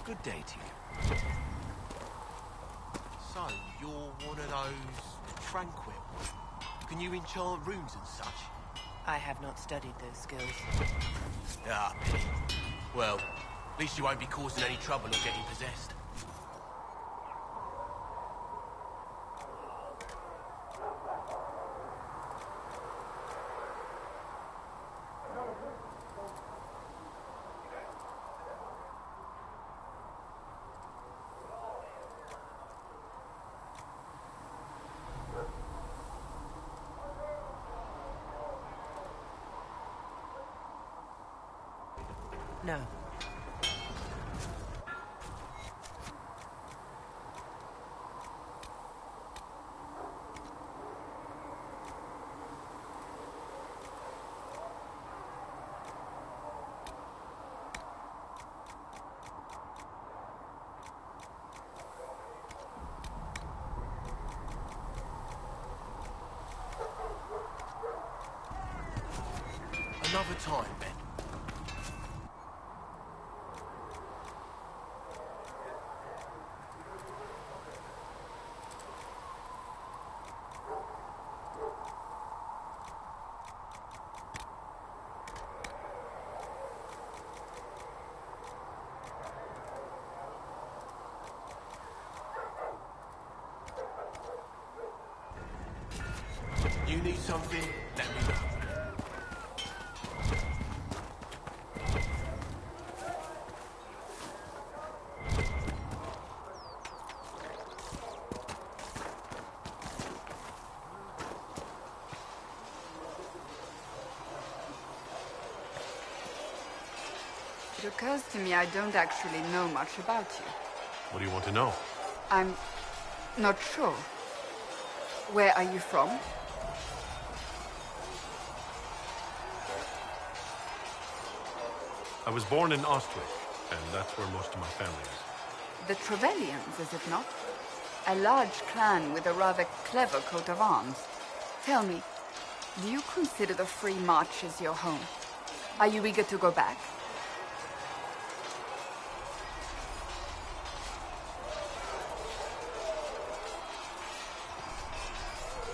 Good day to you. So, you're one of those tranquil. Can you enchant runes and such? I have not studied those skills. Ah, pity. Well, at least you won't be causing any trouble or getting possessed. No. Another time, Ben. You need something? Let me know. It occurs to me I don't actually know much about you. What do you want to know? I'm not sure. Where are you from? I was born in Ostwick, and that's where most of my family is. The Trevellians, is it not? A large clan with a rather clever coat of arms. Tell me, do you consider the Free Marches your home? Are you eager to go back?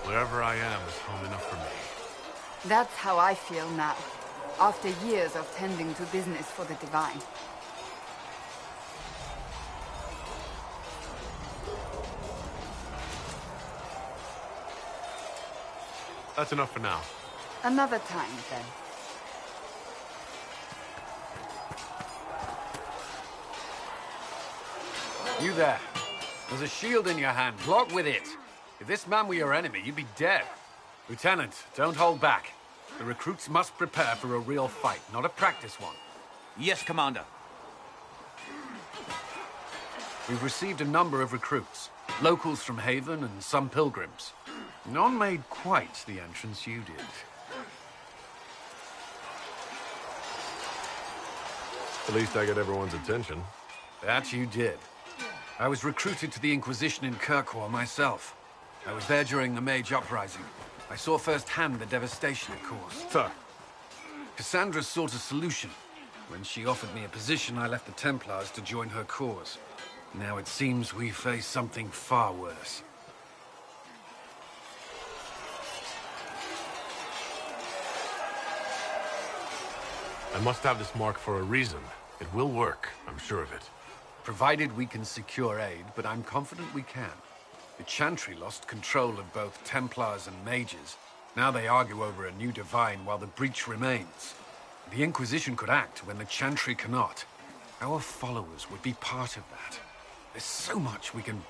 Wherever I am is home enough for me. That's how I feel now, after years of tending to business for the Divine. That's enough for now. Another time, then. You there. There's a shield in your hand. Block with it. If this man were your enemy, you'd be dead. Lieutenant, don't hold back. The recruits must prepare for a real fight, not a practice one. Yes, Commander. We've received a number of recruits. Locals from Haven and some pilgrims. None made quite the entrance you did. At least I got everyone's attention. That you did. I was recruited to the Inquisition in Kirkwall myself. I was there during the Mage Uprising. I saw firsthand the devastation it caused. Sir. Cassandra sought a solution. When she offered me a position, I left the Templars to join her cause. Now it seems we face something far worse. I must have this mark for a reason. It will work, I'm sure of it. Provided we can secure aid, but I'm confident we can. The Chantry lost control of both Templars and Mages. Now they argue over a new Divine while the breach remains. The Inquisition could act when the Chantry cannot. Our followers would be part of that. There's so much we can...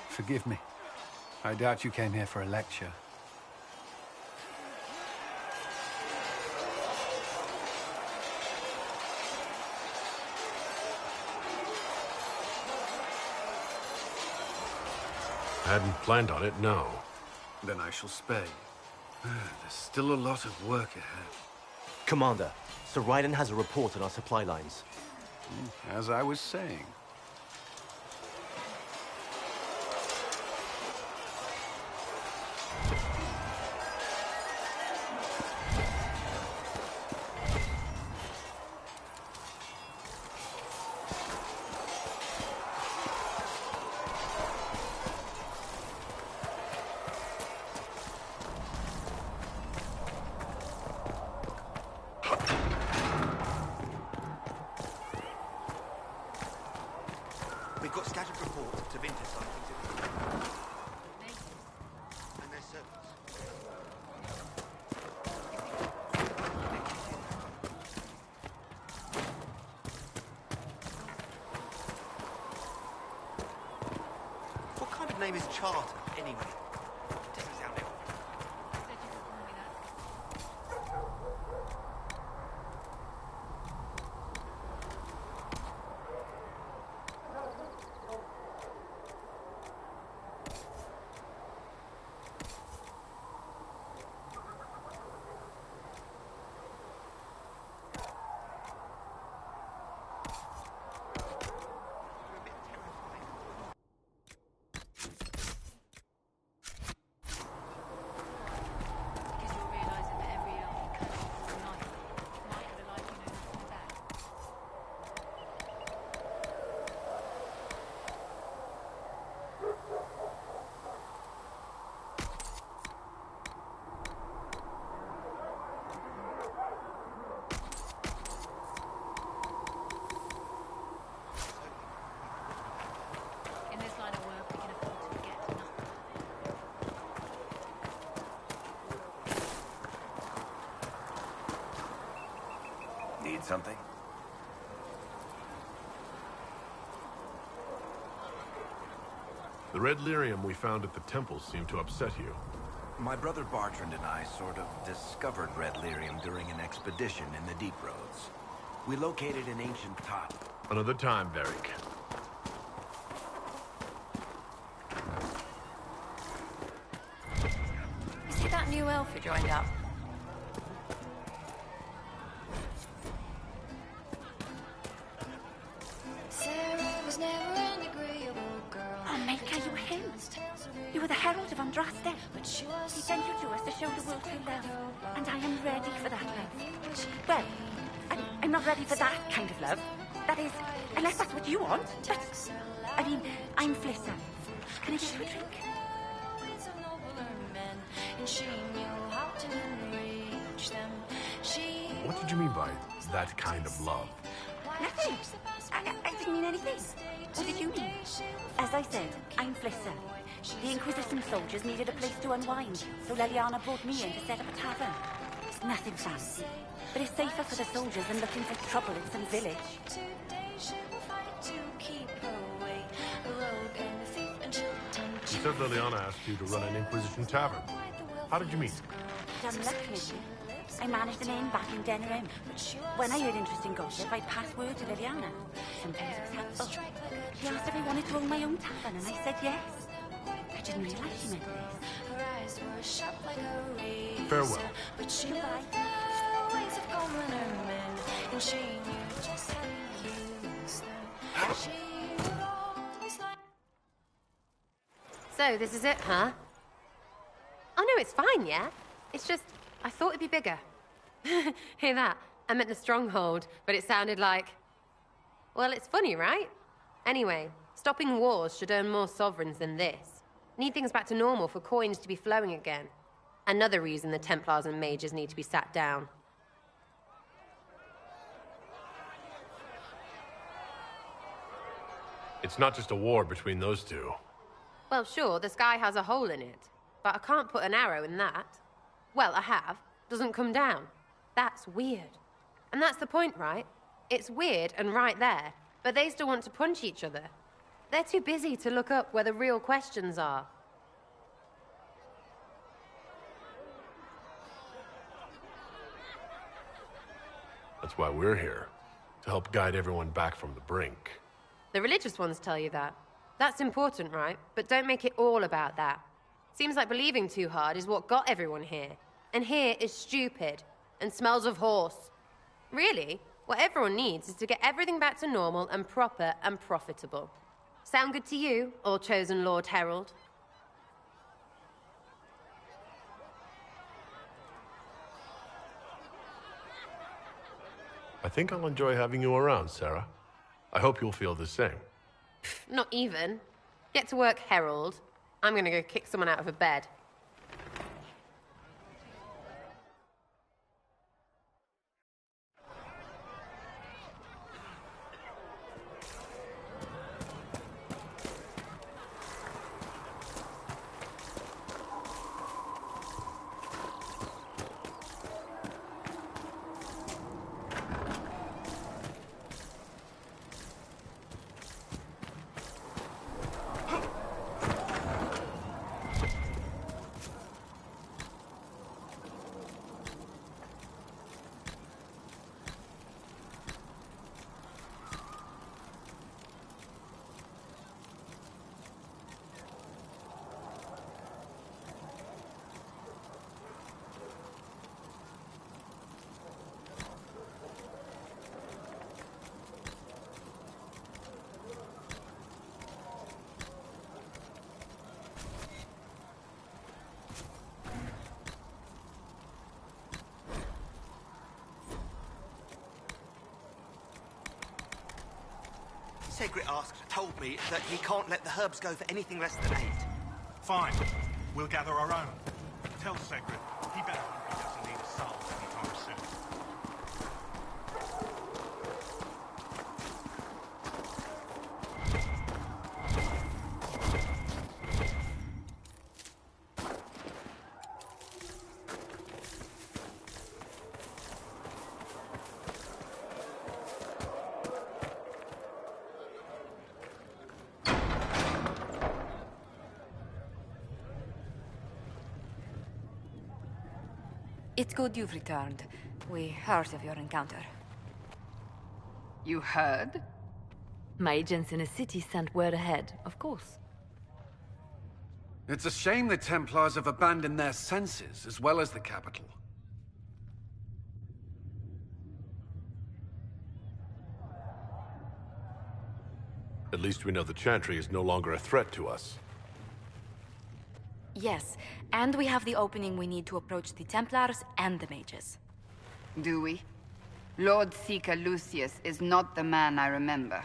Forgive me. I doubt you came here for a lecture. I hadn't planned on it, no. Then I shall spare you. There's still a lot of work ahead. Commander, Sir Raiden has a report on our supply lines. As I was saying. scattered reports of Tevinter sightings and their servants. What kind of name is Charter, anyway? It doesn't sound it. Need something? The red lyrium we found at the temple seemed to upset you. My brother Bartrand and I sort of discovered red lyrium during an expedition in the Deep Roads. We located an ancient top. Another time, Varric. You see that new elf who joined up? Oh, Maker, you were him. You were the Herald of Andraste. He sent you to us to show the world true love. And I am ready for that love. Well, I'm not ready for that kind of love. That is, unless that's what you want. But, I mean, I'm Flissa. Can I get you a drink? What did you mean by that kind of love? Nothing. I didn't mean anything. What did you mean? As I said, I'm Flissa. The Inquisition soldiers needed a place to unwind, so Leliana brought me in to set up a tavern. It's nothing fancy, but it's safer for the soldiers than looking for trouble in some village. You said Leliana asked you to run an Inquisition tavern. How did you meet? Dumb luck, maybe. I managed an inn back in Denerim. When I heard interesting gossip, I'd pass word to Liliana. Sometimes it was helpful. She asked if I wanted to own my own tavern, and I said yes. I didn't realize she meant this. Farewell. Goodbye. So, this is it, huh? Oh no, it's fine, yeah? It's just, I thought it'd be bigger. Hear that? I meant the stronghold, but it sounded like... Well, it's funny, right? Anyway, stopping wars should earn more sovereigns than this. Need things back to normal for coins to be flowing again. Another reason the Templars and mages need to be sat down. It's not just a war between those two. Well, sure, the sky has a hole in it, but I can't put an arrow in that. Well, I have. Doesn't come down. That's weird. And that's the point, right? It's weird and right there, but they still want to punch each other. They're too busy to look up where the real questions are. That's why we're here. To help guide everyone back from the brink. The religious ones tell you that. That's important, right? But don't make it all about that. Seems like believing too hard is what got everyone here. And here is stupid and smells of horse. Really, what everyone needs is to get everything back to normal and proper and profitable. Sound good to you, all chosen Lord Herald? I think I'll enjoy having you around, Sarah. I hope you'll feel the same. Not even. Get to work, Herald. I'm gonna go kick someone out of a bed. Segret asked told me that he can't let the herbs go for anything less than 8. Fine. We'll gather our own. Tell Segret, he better hope he doesn't need a soul anytime soon. It's good you've returned. We heard of your encounter. You heard? My agents in the city sent word ahead, of course. It's a shame the Templars have abandoned their senses, as well as the capital. At least we know the Chantry is no longer a threat to us. Yes, and we have the opening we need to approach the Templars and the mages. Do we? Lord Seeker Lucius is not the man I remember.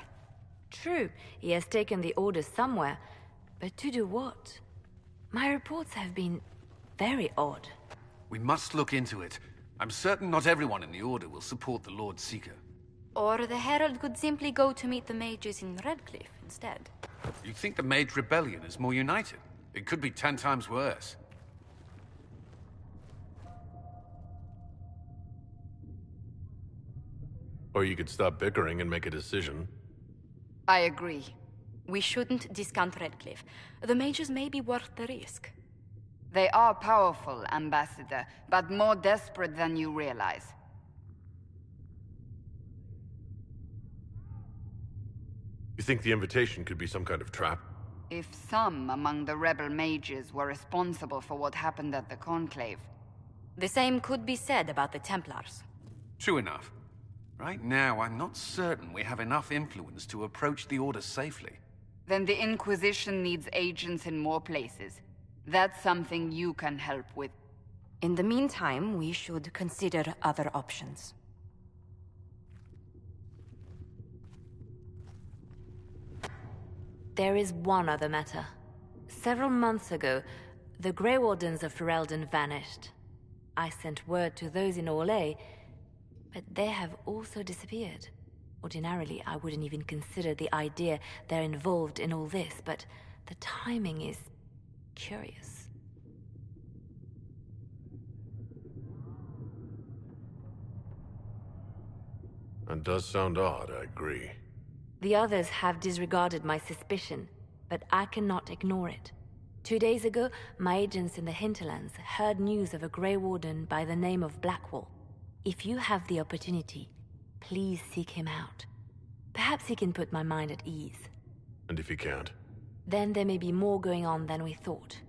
True, he has taken the orders somewhere, but to do what? My reports have been very odd. We must look into it. I'm certain not everyone in the Order will support the Lord Seeker. Or the Herald could simply go to meet the mages in Redcliffe instead. You think the Mage Rebellion is more united? It could be 10 times worse. Or you could stop bickering and make a decision. I agree. We shouldn't discount Redcliffe. The mages may be worth the risk. They are powerful, Ambassador, but more desperate than you realize. You think the invitation could be some kind of trap? If some among the rebel mages were responsible for what happened at the Conclave. The same could be said about the Templars. True enough. Right now, I'm not certain we have enough influence to approach the Order safely. Then the Inquisition needs agents in more places. That's something you can help with. In the meantime, we should consider other options. There is one other matter. Several months ago, the Grey Wardens of Ferelden vanished. I sent word to those in Orlais, but they have also disappeared. Ordinarily, I wouldn't even consider the idea they're involved in all this, but the timing is curious. That does sound odd, I agree. The others have disregarded my suspicion, but I cannot ignore it. 2 days ago, my agents in the hinterlands heard news of a Grey Warden by the name of Blackwall. If you have the opportunity, please seek him out. Perhaps he can put my mind at ease. And if he can't? Then there may be more going on than we thought.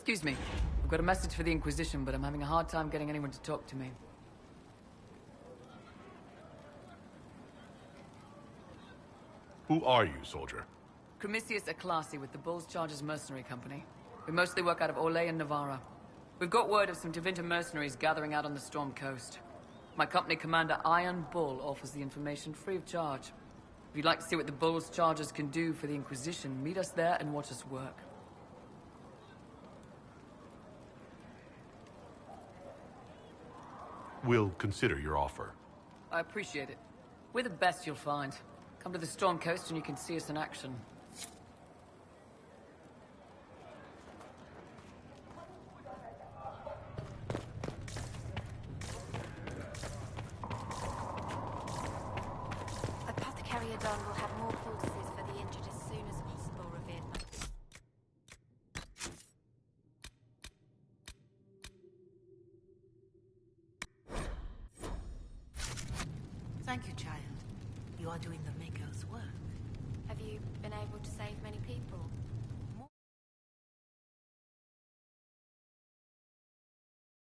Excuse me. I've got a message for the Inquisition, but I'm having a hard time getting anyone to talk to me. Who are you, soldier? Cremisius Aclasi with the Bulls Chargers Mercenary Company. We mostly work out of Orlais and Navarra. We've got word of some Tevinter mercenaries gathering out on the Storm Coast. My company commander, Iron Bull, offers the information free of charge. If you'd like to see what the Bulls Chargers can do for the Inquisition, meet us there and watch us work. We'll consider your offer. I appreciate it. We're the best you'll find. Come to the Storm Coast and you can see us in action. Apothecary Adon will have more poultices for the injured as soon as possible, revered mother. Thank you, child. You are doing the Maker's work. Have you been able to save many people?